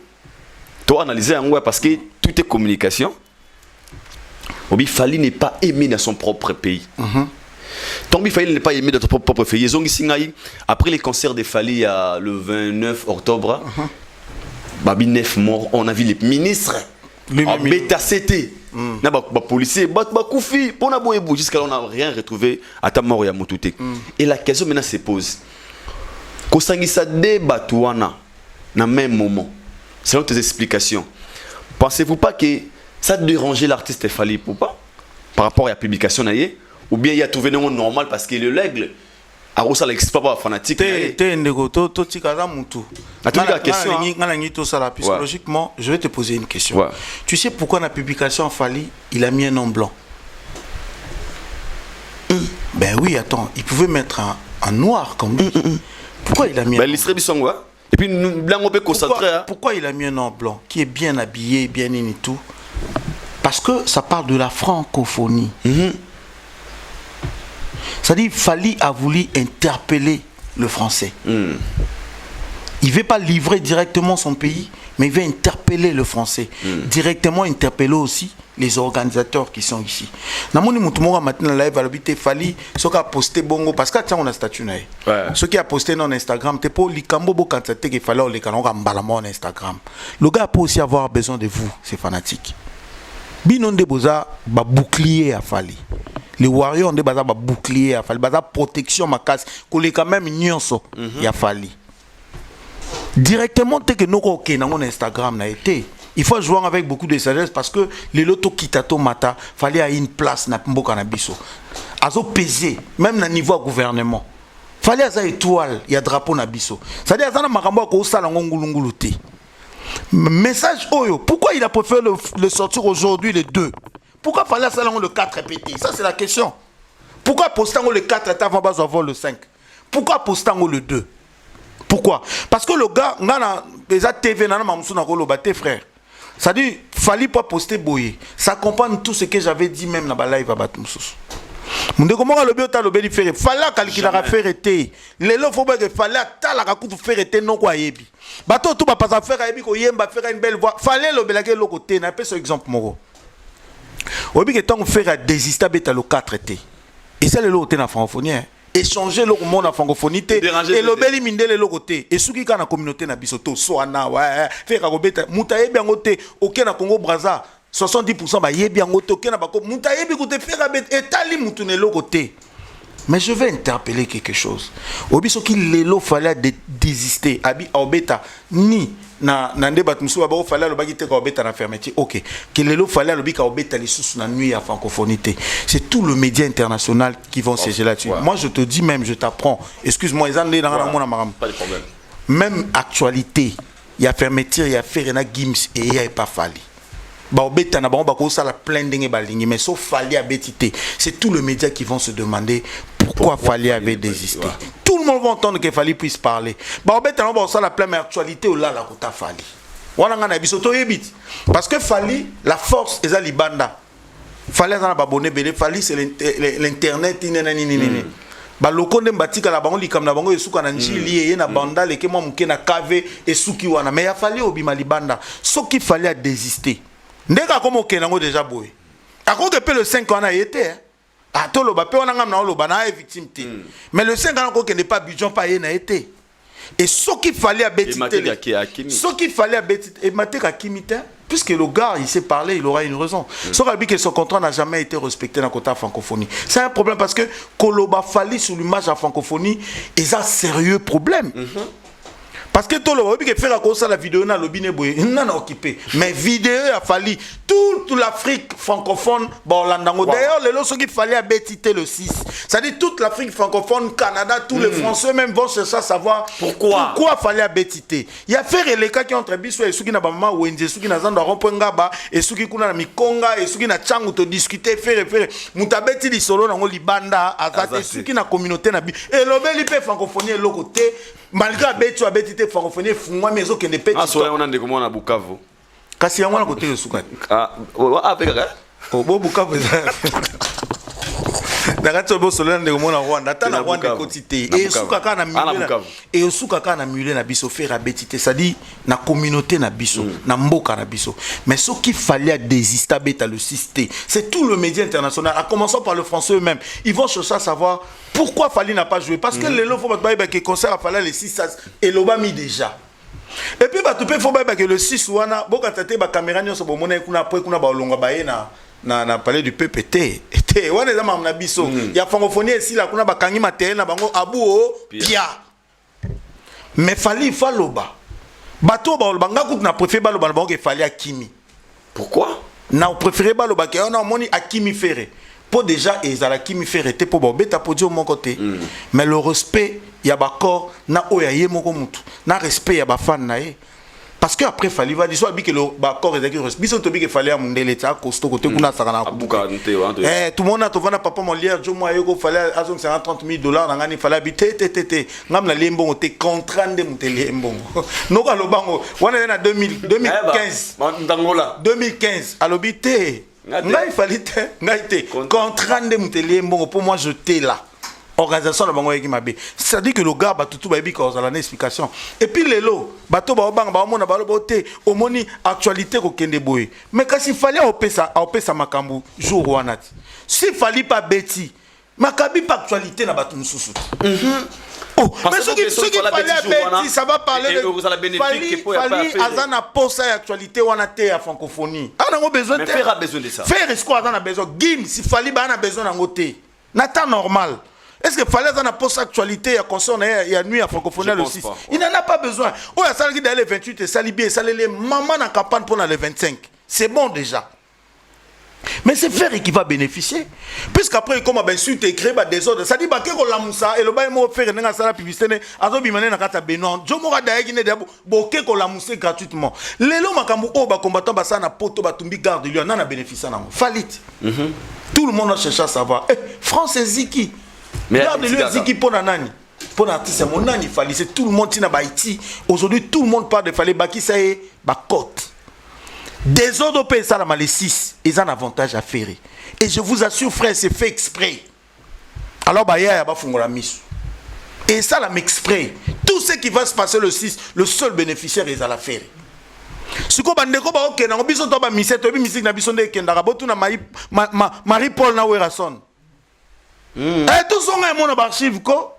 to analyser en parce que tout est communication. Obi Fally n'est pas aimé dans son propre pays. Tombi Fally n'est pas aimé dans son propre pays. Zongi singai après les concerts de Fally le 29 octobre, babi 9 morts, on a vu les ministres en bêta CT. Na ba policier ba koufi pona boyebu jusqu'à là on n'a rien retrouvé à ta mort ya motute. Et la question maintenant se pose. Kosangisa débat touana na même moment. Selon tes explications, pensez-vous pas que ça dérangeait l'artiste Fally Poupa par rapport à la publication naie ou bien il a trouvé non normal parce que le l'aigle a reçu l'exploit par fanatique. Psychologiquement, je vais te poser une question. Ouais. Tu sais pourquoi la publication Fally il a mis un nom blanc? Ben oui, attends, il pouvait mettre un noir comme lui. Pourquoi il a mis ben, distribution, ouais. Et puis, blanc, on peut concentrer. Pourquoi il a mis un nom blanc qui est bien habillé, bien et tout? Parce que ça parle de la francophonie. C'est-à-dire, Fally a voulu interpeller le français. Il ne veut pas livrer directement son pays, mais il veut interpeller le français. Directement interpeller aussi les organisateurs qui sont ici. Namoni mutumoga maintenant live à l'habité Fally, ce qui a posté bongo parce que tiens on a statut naï. Ce qui a posté dans Instagram, t'es pour likambo bo quand t'es qu'il fallait les canons gambalamo en Instagram. Le gars peut aussi avoir besoin de vous, ces fanatiques. Binon de boza ba bouclier à Fally. Les warriors de baza ba bouclier à Fally, baza protection ma casse, qu'on quand même nyonso ya Fally. Directement t'es que nous ok dans Instagram n'a été. Il faut jouer avec beaucoup de sagesse parce que les loto kitato mata fallait à une place na mboka na biso. Azo peser même na niveau gouvernement. Fallait à ça étoile, il y a drapeau na biso. C'est-à-dire ça na makambo ko sala ngongulungulu te. Message Oyo, pourquoi il a préféré le sortir aujourd'hui le 2? Pourquoi fallait ça le 4 répéter? Ça c'est la question. Pourquoi poster le 4 avant bas avoir le 5? Pourquoi poster le 2? Pourquoi? Parce que le gars ngana déjà TV nana mamusu na kolo baté frère. Ça dit, fallait pas poster boye. Ça accompagne tout ce que j'avais dit même dans la live à Batmoussous. Monde comment le biota le beli faire. Fallait qu'il a faire été. Les lots faut que fallait tala ka kutu faire été non quoi yebi. Bato tout ba pas faire yebi ko yemba faire une belle voix. Fallait le belage le côté. Na peu ce exemple moro. Obi que tant faire à désister beta le 4 été. Et ça le lot na francophonie. Échanger le monde en francophonie et le bel minde le côté et ceux qui sont dans la communauté na bisoto soana ouais faire robeta mutaye bien côté OK na Congo Brazza 70% ba yé bien côté OK na bako mutaye bi côté faire et tali mutune le côté. Mais je vais interpeller quelque chose. Obiso qui lelo fallait désister abi obeta ni na débat musu ba fallait le bagité ka obeta na fermeté. OK. Que lelo fallait le bika obeta les sous na nuit à francophonie. C'est tout le média international qui vont siéger là-dessus. Moi je te dis même je t'apprends. Excuse-moi, ils en dans pas de problème. Même actualité, il y a fermeture, il y a Ferena Gims et il y a pas Fally. Ba obeta na bango ba ko sala plein dingue balingi mais sauf Fally a betité. C'est tout le média qui vont se demander pourquoi Fally avait désisté. Tout le monde va entendre que Fally puisse parler. Ba obeta na ba sala plein mais actualité ou là la kota Fally. Wana ngana bisoto yebit parce que Fally la force est à libanda. Fally za na ba abonné belé Fally c'est l'internet ni. Ba lokonde mbatika la bango likam na bango esuka na njili yeye na banda leke mo muke na kave esuki wana mais ya Fally obima libanda soki Fally a désisté. Ndeka comme OK nango déjà boy. À cause que le 5 on a été à to lo ba pe on ngam na lo ba na victime té. Mais le 5 on n'est pas budget pas y na été. Et ce qu'il fallait à Betité. Ce qu'il fallait à Betité et Matek Akimité puisque le gars il sait parler, il aura une raison. Sauf que son contrat n'a jamais été respecté dans le côté francophonie. C'est un problème parce que Koloba Fally sur l'image à francophonie, c'est un sérieux problème. Parce que tout le monde qui fait la vidéo na lobby n'a occupé. Mais vidéo a fallu toute l'Afrique francophone d'ailleurs les lots qu'il fallait à Betité le 6. C'est-à-dire toute l'Afrique francophone, Canada, tous les Français même vont chercher à savoir pourquoi fallait à Betité. Il y a fait les cas qui ont très bien et ceux qui n'a pas maman ou ceux qui n'a pas rompoengaba et ceux qui kuna na mikonga et ceux qui n'a changu te discuter faire mutabeti di solo na libanda azate ceux qui na communauté na bi et le bel IP francophonie le côté malgré Betty Betité francophonie fungwa mezo que ne peut ah so on a ndeko na Bukavu kasi yango na côté de suka ah avec oh Bukavu Nagato bo solo ndeko mona Rwanda ta na Rwanda quotité et suka ka na mule et suka ka na mule na biso faire Betité ça dit na communauté na biso na mboka na biso mais ce qu'il fallait désister beta le système c'est tout le média international à commencer par le français eux-mêmes ils vont chercher à savoir pourquoi Fally n'a pas joué parce que les lots faut pas que concert a fallu les 6 et l'obami déjà et puis bah tu peux faut que le 6 wana boka tete ba caméra nyoso bo mona kuna après kuna ba olonga ba na parler du PPT et wana za mamna biso ya francophonie ici là kuna ba kangi matériel na bango abuo pia mais Fally faloba bato ba olbanga kutu na préféré baloba bango que Fally Akimi pourquoi na préféré baloba que on a moni Akimi Ferré pour déjà ezala Akimi Ferré était pour beta podio mon côté mais le respect ya ba corps na oya ye moko mutu na respect ya ba fan na ye parce que après fallait va dire soit que le corps est biso to bi que fallait amundele ta costo côté kuna sakana tout le monde a to vana papa mon lier jo moi yoko fallait azon 30 000 $, ngani fallait habiter té ngam na lembo te contrat de muteli mbongo no ka lo bango wana na 2015 2015 alobité ngai fallait ngai te contrat de muteli mbongo pour moi jeter là organisation de bango mabe c'est-à-dire que le gars ba tout ba bi cause la explication et puis lelo bato ba banga ba mona ba lobote omoni actualité ko kende boye mais quand il fallait opesa makambu jour wana s'il fallait pas bêti makabi pas actualité na bato mususu oh mais ce qui fallait bêti ça va parler de fallait azana posa actualité wana te ya francophonie on a besoin de faire besoin de ça faire est-ce qu'on a besoin gim s'il fallait ba na besoin na ngote na temps normal. Est-ce que fallait en post actualité à concerne il y a nuit à francophonie le 6 il n'en a pas besoin. Oh il y a ça le 28 et ça libé ça les maman en campagne pour le 25. C'est bon déjà. Mais c'est faire qui va bénéficier. Puisqu'après comme ben suite écrit ba désordre ça dit ba que la moussa et le ba mo faire nga sala publicité azo bimane na kata benon. Jo mo ga da yaki ne de boke ko la moussa gratuitement. Lelo makambu o ba combattant ba ça na poto ba tumbi garde lui na bénéficier na falit. Tout le monde a cherché à savoir. France Ziki. Mais regarde le Ziki pour nani. Pour l'artiste mon nani fallait c'est tout le monde tina Haïti. Aujourd'hui tout le monde parle de fallait baki ça est ba cote. Des autres pays ça la les 6, ils ont un avantage à faire. Et je vous assure frère, c'est fait exprès. Alors bah ya ba fungola misu. Et ça la m'exprès. Tout ce qui va se passer le 6, le seul bénéficiaire ils à la faire. Ce qu'on bande ko ba OK na biso to ba mise to bi musique na biso de kendara botu na Marie Paul na Werason. Et tout son mon archive ko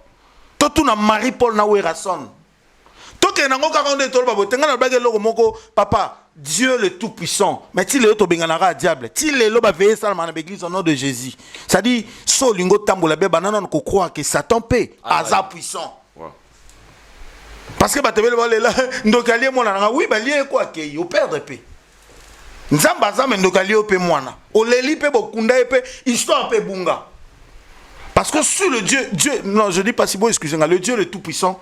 to tu na Marie Paul na Werason. To ke na ngoka konde to ba botenga na bagelo ko moko papa Dieu le tout puissant. Mais si le to benganara diable, si le lo ba veiller ça dans l'église au nom de Jésus. Ça dit so lingo tambola be banana ko croire que Satan paie asa puissant. Parce que batebele ba lela ndokalié mona na oui ba lié quoi que yo perdre paix. Nzamba zame ndokalié o pe mwana. O leli pe bokunda e pe histoire pe bunga. Parce que sur le Dieu, non, je dis pas si bon, excusez-moi, le Dieu le tout-puissant,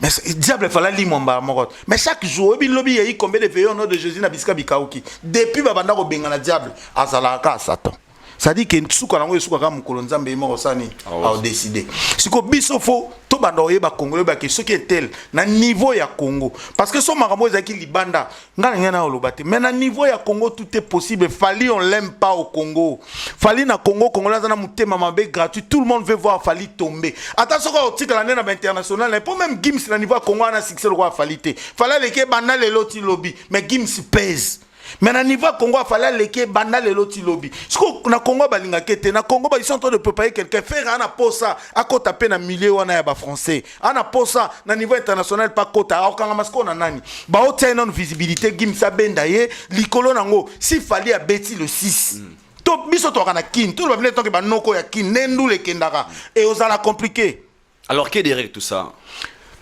mais le diable fallait l'imamba morot. Mais chaque jour, il y a eu combien de veillons au nom de Jésus na biska bikaoki. Depuis babanda ko benga na diable, azalaka Satan. Ça dit que souka nango souka comme kolonzambe e moko sani a décidé. Siko biso fo to banda oyeba Congolais ba ke ce qui est tel na niveau ya Congo parce que son makambo ezaki libanda ngana ngana olobate mais na niveau ya Congo tout est possible Fali on l'aime pas au Congo Fali na Congo Congolais na mutema mabe gratuit tout le monde veut voir Fali tomber attention ko tika la na international na pas même Gims na niveau Congo na succès le roi Fali te fallait leke banda le loti lobby mais Gims pèse. Mais na niveau Congo il fallait leke banda le loti lobby. Parce na Congo balinga kete na Congo ils sont en train de préparer quelqu'un faire ana posa à côté taper na milieu wana ya ba français. Ana posa na niveau international pas côté akanga masko na nani. Ba otia non visibilité Gimsa bendaye likolo nango s'il fallait à beti le 6. To biso to kana kin tout le monde to ke ba noko ya kin nendu le kendaka et osala compliqué. Alors qu'est derrière tout ça?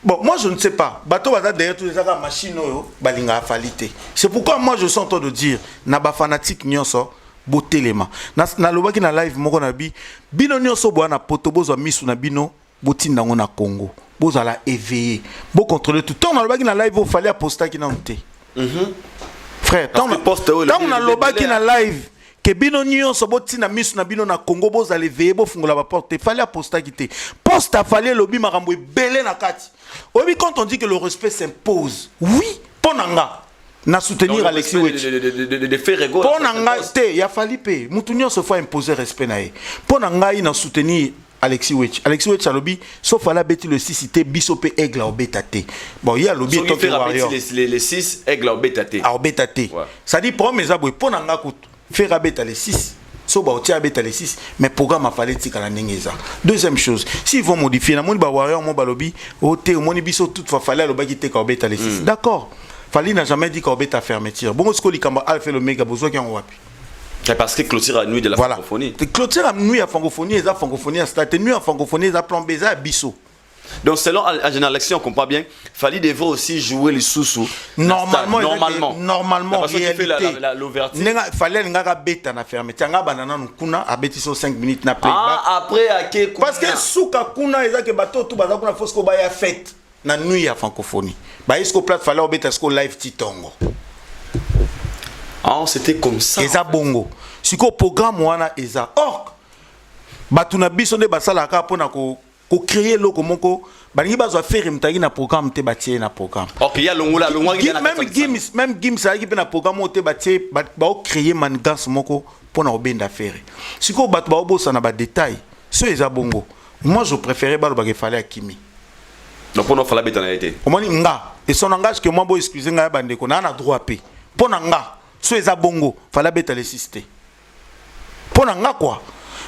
Bon, moi je ne sais pas. Bateau va derrière tous les machines balinga falité. C'est pourquoi moi je suis en train de dire naba fanatique nyonso botelema. Na lobaki na live moko na bi bino nyonso bo na poto bozo misu na bino botinda ngo na Congo. Bozo la éveiller. Bo contrôler tout. Tant na lobaki na live fallait aposta ki na monter. Frère, tant na lobaki na live que bino nyonso botina misu na bino na Congo bozo la éveiller bo fungola ba porte. Fallait aposta ki te. Posta fallait lobi makambo belé na kati. Oui, quand on dit que le respect s'impose, oui, ponanga, na soutenir Alexis Wetch. Ponanga, il a fallu payer. Moutounion se fait imposer respect nae. Ponanga, il a soutenir Alexis Wetch. Alexis Wetch a lobby, sauf à la bête le 6 cité bisopé aigle au bétaté. Bon, il y a lobby tant que warrior. Les 6 aigle au bétaté. Au bétaté. Ça dit pour mes aboués, ponanga coûte faire abéta les 6. Les 6, mais programme a fallu tika la nengeza. Deuxième chose, s'ils vont modifier, na moni ba warrior mo balobi, o te moni biso toute fa fallait le baki te ka obeta les 6. D'accord. Fali n'a jamais dit ka obeta fermeture. Bon ce que likamba alpha le méga besoin qui en wapi. C'est parce que clôture à nuit de la francophonie. Clôture à nuit à francophonie, et à francophonie à stade nuit à francophonie, à plan beza à biso. Donc selon la génération, on comprend bien, Fali devrait aussi jouer les sous-sous. Normalement, parce qu'il fait l'ouverture. Fallait nga beta na fermer. Tianga banana kuna a beti so 5 minutes na playback. Ah après à quel parce que souka kuna eza ke bato tout baza kuna fosco ba ya fête. na nuit ya francophonie ba est-ce que plate fallait obeta ce live titongo ah c'était comme ça eza bongo siko programme wana eza or batu na biso nde basalaka pona ko créer loko moko balingi bazwa faire mtaki na programme te batie na programme OK ya longola même Gims ça qui pe na programme te batie ba créer manigance moko pona obenda faire siko batu ba obosa na ba détail ce eza bongo moi je préférais balo ba fallait akimi donc on fallait beta na été omoni nga et son engage que moi bo excuser nga bande ko na droit pe pona nga ce eza bongo fallait beta le système pona nga quoi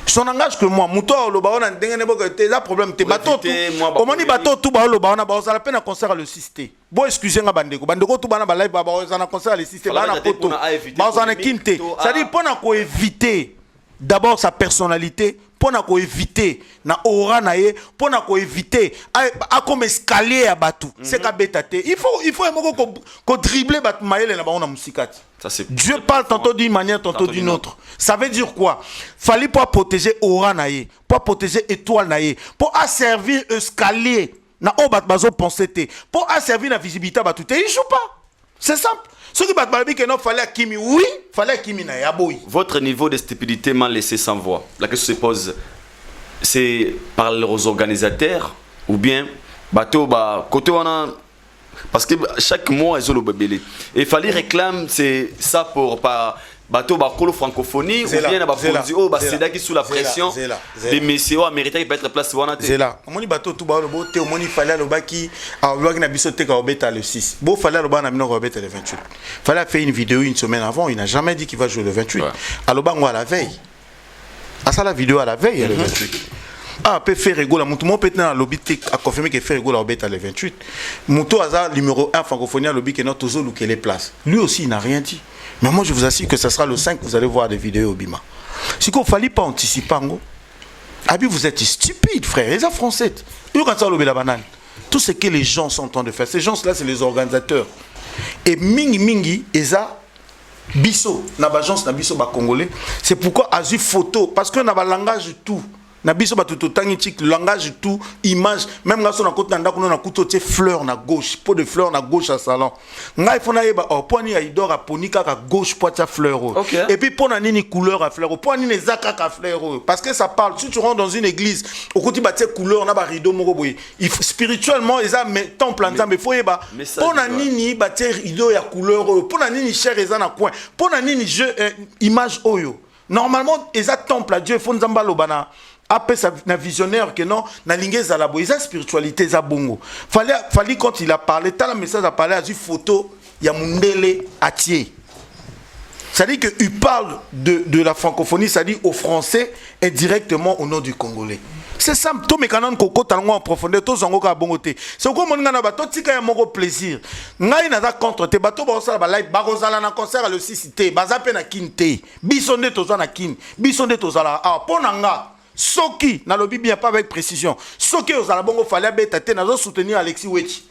son engage que moi muto lo ba ona ndengene boko te za problème te bato tout omoni bato tout ba lo ba ona ba za la peine concert le système bo excuser nga bandeko tout bana ba live ba za na concert le système bana poto ba za na kinte ça dit pona ko éviter d'abord sa personnalité pour ko éviter na aura na ye pour ko éviter a comme escalier ya batu c'est ka betate il faut ko dribbler batu maele na ba na musikati ça c'est Dieu parle tantôt d'une manière tantôt d'une autre ça veut dire quoi fallait pour protéger aura na ye pour protéger étoile na ye pour servir escalier na o bat bazo penser te pour servir la visibilité batu te il joue pas c'est simple. Ce qui bat balbi que non fallait à Kimi, oui, fallait à Kimi na yaboui. Votre niveau de stupidité m'a laissé sans voix. La question se pose, c'est par les organisateurs ou bien bateau ba côté on a parce que chaque mois ils ont le bébé. Et il fallait réclamer c'est ça pour pas bateau ba colo francophonie ou bien na ba produit oh ba c'est là qui sous la pression des messieurs américains qui peut être place wana c'est là moni bateau tout ba le boté moni fallait le baki a le na biso te ka obeta le 6 bo fallait le ba na mino obeta le 28 fallait faire une vidéo une semaine avant il n'a jamais dit qu'il va jouer le 28 a le bango à la veille à ça la vidéo à la veille le 28 ah peut faire rigoler mutu mo peut na lobby a confirmé que faire rigoler obeta le 28 mutu aza numéro 1 francophonie lobby que non toujours louker les places lui aussi il n'a rien dit. Mais moi, je vous assure que ce sera le 5, vous allez voir des vidéos au Bima. Si qu'on ne fallait pas anticiper, Abi, vous êtes stupide, frère. Les Français, tout ce que les gens sont en train de faire, ces gens-là, c'est les organisateurs. Et mingi, Eza, biso, n'abagence, n'abiso, ba congolais. C'est pourquoi Azu photo, parce qu'on a un langage tout. Nabiso ba tout tangitique langage tout image même là son côté ndako na kuto tie fleur na gauche pot de fleur na gauche à salon ngai fona yeba o poni aidor a ponika ka gauche pot ta fleur et puis pona nini couleur à fleur poni ne zaka ka fleur parce que ça parle si tu rentres dans une église au côté ba tie couleur na ba rideau moko boy il spirituellement eza temple nzambe faut yeba pona nini ba tie rideau ya couleur pona nini cher eza na coin pona nini jeu image oyo normalement eza temple à Dieu faut nzamba lobana après ça na visionnaire que non na lingeza la boisa spiritualité za bongo fallait quand il a parlé tant le message a parlé à une photo ya mundele atie ça dit que il parle de la francophonie ça dit aux français et directement au nom du congolais c'est simple tout mécanon koko talongo en profondeur to zongo ka bongo te c'est comme on ngana bato tika ya moko plaisir ngai na za contre te bato ba osala ba live ba kozala na concert le cité baza pe na kinte bisonde toza na kin bisonde tozala pona nga soki na lobby bien pas avec précision soki ozala bongo fallait betate nazo soutenir Alexis Wechi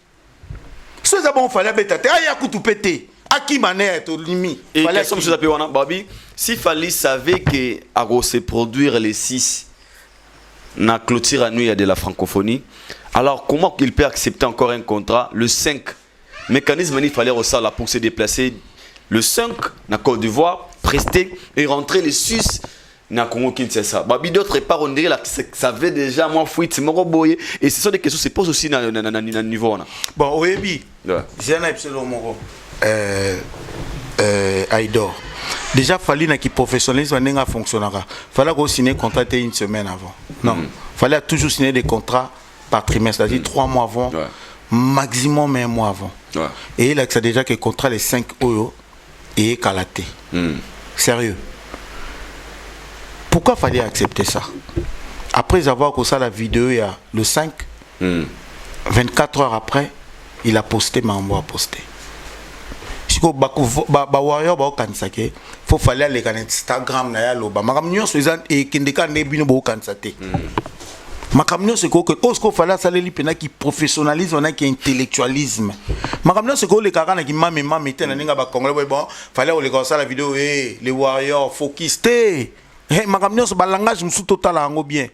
so za bongo fallait betate aya kutu pété aki mané to limi et question monsieur Zapewana Babi si Fally savait que à se produire les 6 na clôture à nuit de la francophonie alors comment il peut accepter encore un contrat le 5 mécanisme il fallait au là pour se déplacer le 5 na Côte d'Ivoire prester et rentrer les 6 na Congo Kinshasa. Babi d'autres part on dirait là ça avait déjà moi fuite moko boye et ce sont des questions se posent aussi na niveau là. Bon oyebi. J'ai un épisode moko Aidor. Déjà fallait na qui professionnalisme n'enga fonctionnera. Fallait qu'on signe contrat une semaine avant. Non, fallait toujours signer des contrats par trimestre, c'est-à-dire 3 mois avant. Maximum 1 mois avant. Et il a que ça déjà que contrat les 5 euros et calaté. Sérieux. Pourquoi fallait accepter ça? Après avoir posté la vidéo il y a le 5, 24 heures après, il a posté, Mambo a posté. Si vous warrior ba okanisake, faut fallait aller sur Instagram na ya loba. Makamnyo so et kindeka ne bino ba okanisate. Makamnyo c'est que osko fallait ça les pena qui professionnalisme on a qui intellectualisme. Makamnyo c'est que les karana qui mame meten na ninga ba congolais bon, fallait aller comme ça la vidéo les warriors focus té. Makamnyo so ba langage musu total ango bien.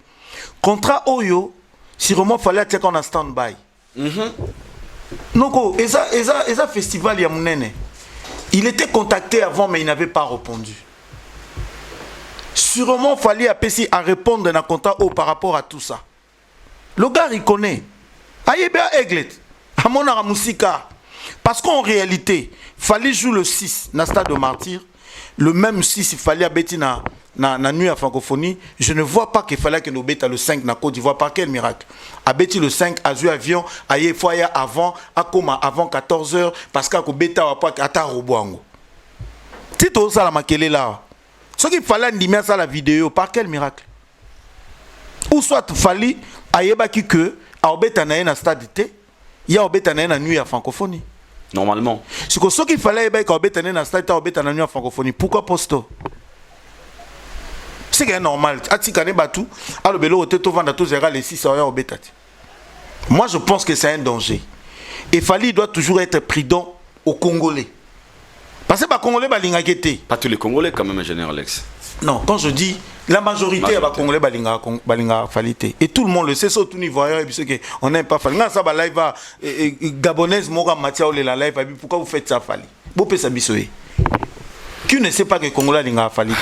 Contrat oyo si vraiment fallait être en stand by. Noko, eza festival ya munene. Il était contacté avant, mais il n'avait pas répondu. Sûrement, il fallait à répondre dans le par rapport à tout ça. Le gars, il connaît. Aïebea Eglet, Amona Moussika. Parce qu'en réalité, il fallait jouer le 6 dans le stade de Martyr. Le même 6, il fallait abêter dans la nuit à francophonie. Je ne vois pas qu'il fallait que nous bêtions le 5 dans Côte d'Ivoire. Par quel miracle? Abêter le 5, à jouer avion, aïe, foyer avant, à comment avant 14h, parce qu'à bêta ou pas, à Taroboango. C'est tout ça la maquille là. Ce qu'il fallait dire ça la vidéo, par quel miracle? Ou soit il fallait aïe, que, à bêta dans un stade d'été, il y a bêta dans la nuit à francophonie. Normalement. C'est que ce qu'il fallait que au bêta dans un stade d'été, à nuit à francophonie. Pourquoi posto? C'est normal. Moi, je pense que c'est un danger. Et Fali doit toujours être prudent aux Congolais. Parce que les Congolais, pas tous les Congolais quand même, ingénieur Alex. Non, quand je dis la majorité, les Congolais, Fali. Et tout le monde le sait, surtout les Ivoiriens, on n'aime pas Fali. Ça va live gabonaise, Mora Matia, la live. Pourquoi vous faites ça, Fali? Qui ne sait pas que les Congolais sont Fali?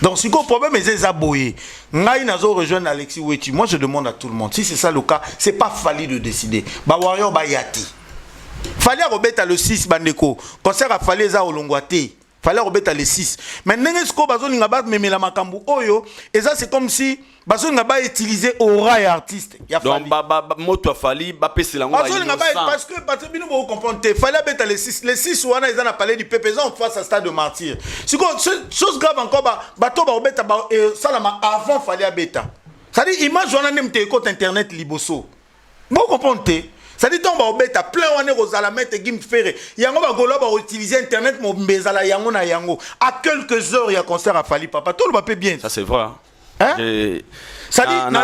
Donc, si le problème est Zaboye, rejoindre Alexis Ouetti. Moi, je demande à tout le monde, si c'est ça le cas, c'est pas Fali de décider. Bawario Bayati. Fali à Robert le 6, Bandeko. Concert à Fali za Olongwate. Fali à Robert le 6. Mais Nengesko, Bazo Lingaba, Memela Makambu, Oyo. Et ça, c'est comme si Bazo Lingaba utilisé aura et artiste. Donc, Moto a Fali, Bapé c'est la Bazo Lingaba, parce que vous comprenez, Fali à Robert le 6. Les 6, on a ils ont parlé du PPZ en face à Stade de Martyr. C'est quoi, chose grave encore, Bato Robert, ça avant Fali à Beta. Ça dit, image, on a même tes comptes internet Liboso. Vous comprenez? Ça dit donc ba plein wane rozala mettre gim ferré yango ba golo ba utiliser internet mo mbezala yango na yango à quelques heures il y a concert à Fali papa tout le va bien ça c'est vrai hein ça dit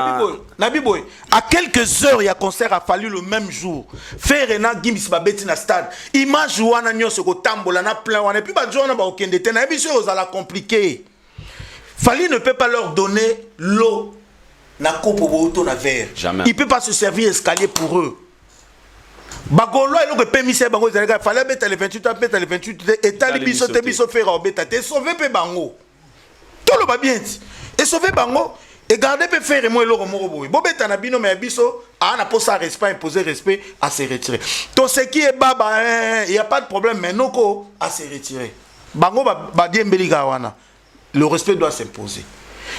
Nabi boy à quelques heures il y a concert à Fali le même jour ferré na gim ba beti na stade image wana nyonso ko tambola na plein wane puis ba jona ba okende te na biso rozala compliqué Fali ne peut pas leur donner l'eau na coupe au na verre jamais il peut pas se servir escalier pour eux. Bagolo et le permis c'est bango il fallait mettre les 28 mettre les 28 et talibiso te biso faire obeta te sauver pe bango tout le va bien et sauver bango et garder pe faire moi le moro boy bobeta na bino mais biso a na posa respect imposer respect à se retirer tout ce qui est baba il y a pas de problème mais noko à se retirer bango ba diembeli gawana le respect doit s'imposer.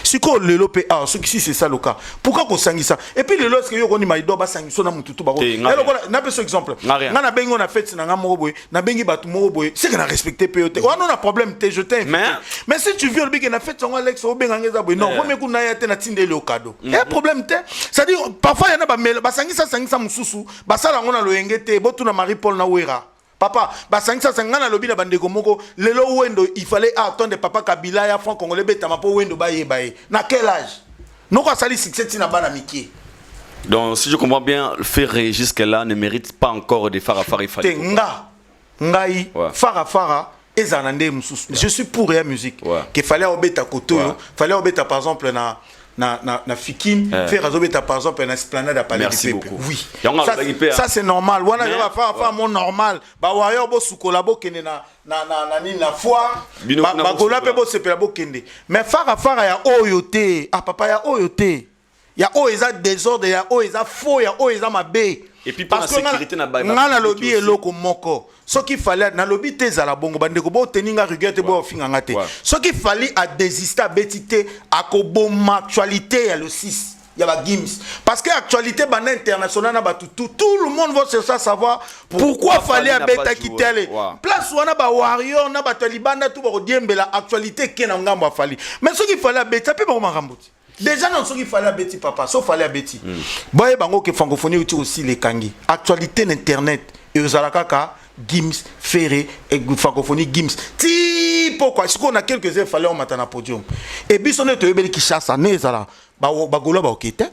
Si le lopé si c'est ça le cas pourquoi qu'on sangi ça et puis le lot que yo koni maido ba sangi so na mututu ba ko na pe exemple na bengi on a fait na ngamo boy na bengi batu mo boy c'est que na respecter POT on a un problème te je t'ai mais si tu veux le big na fait son Alex o benga ngeza boy non vous kuna ya te na tinde le cadeau et problème te ça dit parfois il y en a ba sangi ça mususu ba sala ngona lo yengete botu na Marie Paul na wera papa, basangisa sangana lobi na bandeko moko lelo wendo il fallait attendre papa Kabila ya franc congolais betama po wendo baye baye. Na quel âge? Noko sali succès tina bana miki. Donc si je comprends bien, Ferré jusque-là ne mérite pas encore de Farafara Fali. Ngai Farafara ezanande mususu. Je suis pour la musique. Que fallait obeta koto, fallait obeta par exemple na Fikin faire azobeta par exemple na esplanade à Palais du Peuple. Oui. Ça c'est normal. Wana yo va faire mon normal. Ba wayo bo sukola bo kende na foire. Ba gola pe bo sepela bo kende. Mais fara ya oyote. Ah papa ya oyote. Ya oeza désordre, ya oeza faux, ya oeza mabe. Et puis pour la sécurité na ba. Ngana lobi eloko moko. Ce qu'il fallait na lobi te zala bongo bandeko bo teninga rigueur te bo finga ngate. Ce qu'il fallait à désister betité à ko bon actualité ya le 6. Il y a Gims parce que actualité bana internationale na batu tout le monde va chercher à savoir pourquoi fallait beta quitter les place wana ba warrior na ba talibanda tout ba diembela actualité ke na ngambo fallait mais ce qu'il fallait beta pe ba makambuti. Déjà non ce qu'il fallait bêti papa sauf fallait bêti. Boye bango que francophonie uti aussi les kangi. Actualité d'internet et ozalaka Gims Ferré et francophonie Gims. Ti pourquoi est-ce qu'on a quelques heures fallait on matana podium. Et bisone to yebeli ki chassa nezala ba golo ba okete.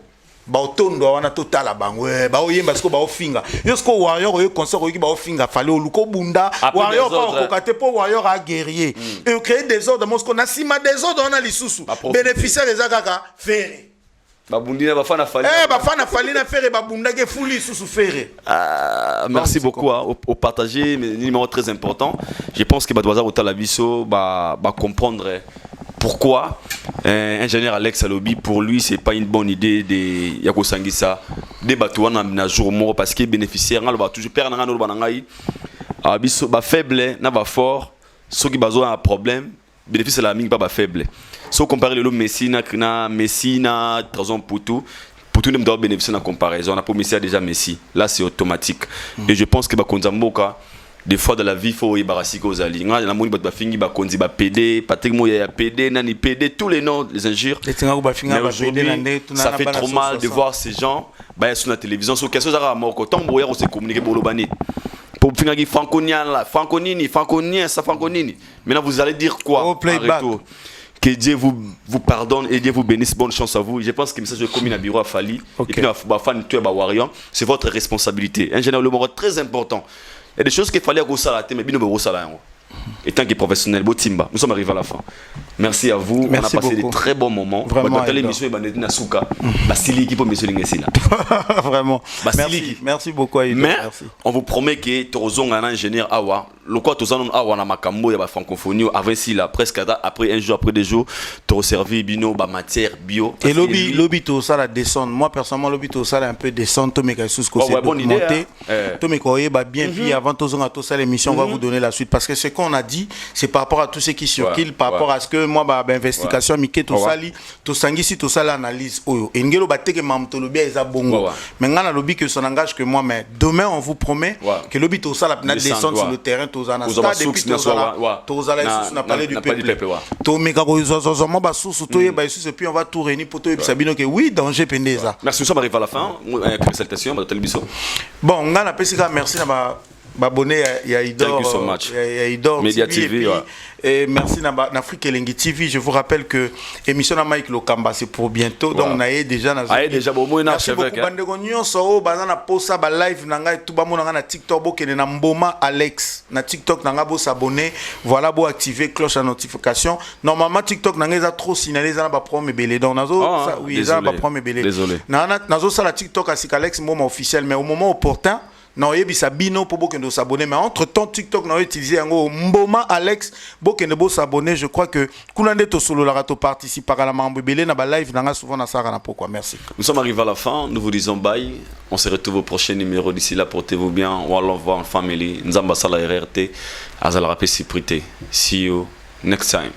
Ba otondo wana totala bango ba oyemba siko ba ofinga. Yosko warrior oyo concert oyo ba ofinga fallait oluko bunda warrior pas okate po warrior a guerrier. Et créer des ordres dans ce qu'on a sima des ordres on a lisusu. Bénéficiaire des akaka Ferré. Babundina bafana fali. Bafana fali na faire babunda ke fouli sous faire. Merci beaucoup au partager, mais numéro très important. Je pense que Badouaza Otalabiso va comprendre pourquoi ingénieur Alex Alobi, pour lui c'est pas une bonne idée de Yako Sangisa de Batouana na jour mort parce que bénéficiaire on va toujours perdre dans banangai. Abiso ba faible na ba fort, ceux qui besoin un problème, bénéfice la mingi pas faible. Si on compare le Messi na Trazon Poutou ne doit bénéficier de la comparaison. On a promis déjà Messi. Là, c'est automatique. Et je pense que Bakonzamboka, des fois dans la vie, il faut y barasser aux alliés. On a moni ba fingi ba konzi ba PD, Patrick Moya PD, Nani PD, tous les noms, les injures. Mais aujourd'hui, ça fait trop mal de voir ces gens sur la télévision. Sur quelque chose à mort. Tant que on s'est communiqué pour le bannir. Pour finir franconini, ça franconini. Maintenant, vous allez dire quoi en retour? Que Dieu vous pardonne et Dieu vous bénisse. Bonne chance à vous. Je pense que le message de commune à bureau a fallu. Et puis, c'est votre responsabilité. Un général, le mot très important. Il y a des choses qu'il fallait resalater, mais bien resalater. Et tant que professionnel, Botimba, nous sommes arrivés à la fin. Merci à vous. Merci on a passé beaucoup. Des très bons moments. Vraiment. Merci beaucoup. Mais on vous promet que Torozon un ingénieur Awa. Le quoi Tozan Awa na makambo ya ba francophonie avant si là presque après un jour après deux jours tu servi bino ba matière bio. Et lobby tout ça la descente. Moi personnellement lobby tout ça un peu descente to meka sous que c'est documenté. To meka ba bien puis avant Tozon tout ça l'émission va vous donner la suite parce que ce qu'on a dit c'est par rapport à tout ce qui circule par rapport à ce que moi ba investigation miké tout ça li to sangi si tout ça l'analyse oyo. Engelo ba teke mamtolobia eza bongo. Mais ngana lobby que son engage que moi mais demain on vous promet que lobby tout ça la descente sur le terrain tozana stade depuis tozala on a parlé du peuple to meka ko zozoma ba sous to ye ba sous et puis on va tout réunir pour to et sabino que oui danger pendeza. Merci, nous sommes arrivés à la fin. Salutations ba Telebiso. Bon ngana pesika merci na ba abonné il y a Idor, Média TV, et merci na Afrique Elengi TV. Je vous rappelle que émission na Mike Lokamba c'est pour bientôt donc on a déjà merci beaucoup bandeko nyonso bazana posa ba live nanga tout ba mona na TikTok bokene na Mboma Alex na TikTok nanga bo s'abonner voilà bo activer cloche à notification. Normalement TikTok nanga eza trop signalé za na ba prom belé donc nazo oui eza ba prom belé nazo ça la TikTok asika Alex Mboma officiel mais au moment opportun non, il y a Bino pour beaucoup de s'abonner, mais entre temps TikTok n'a utilisé un mot Mboma Alex beaucoup de s'abonner. Je crois que Koulande to solo la rato participe à la mambo belé na ba live nanga souvent na sara na pourquoi. Merci. Nous sommes arrivés à la fin, nous vous disons bye. On se retrouve au prochain numéro d'ici là, portez-vous bien. On va voir en famille. Nzamba sala RRT azala rapé sécurité. See you next time.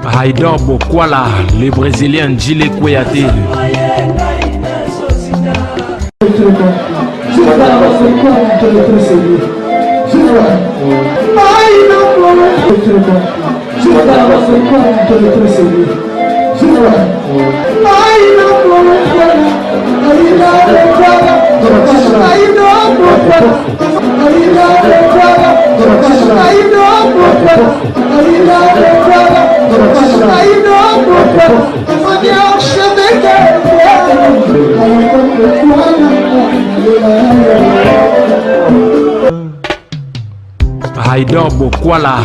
Haïdor Bokwala, le Brésilien Djile Kouyaté. Haïdor Bokwala.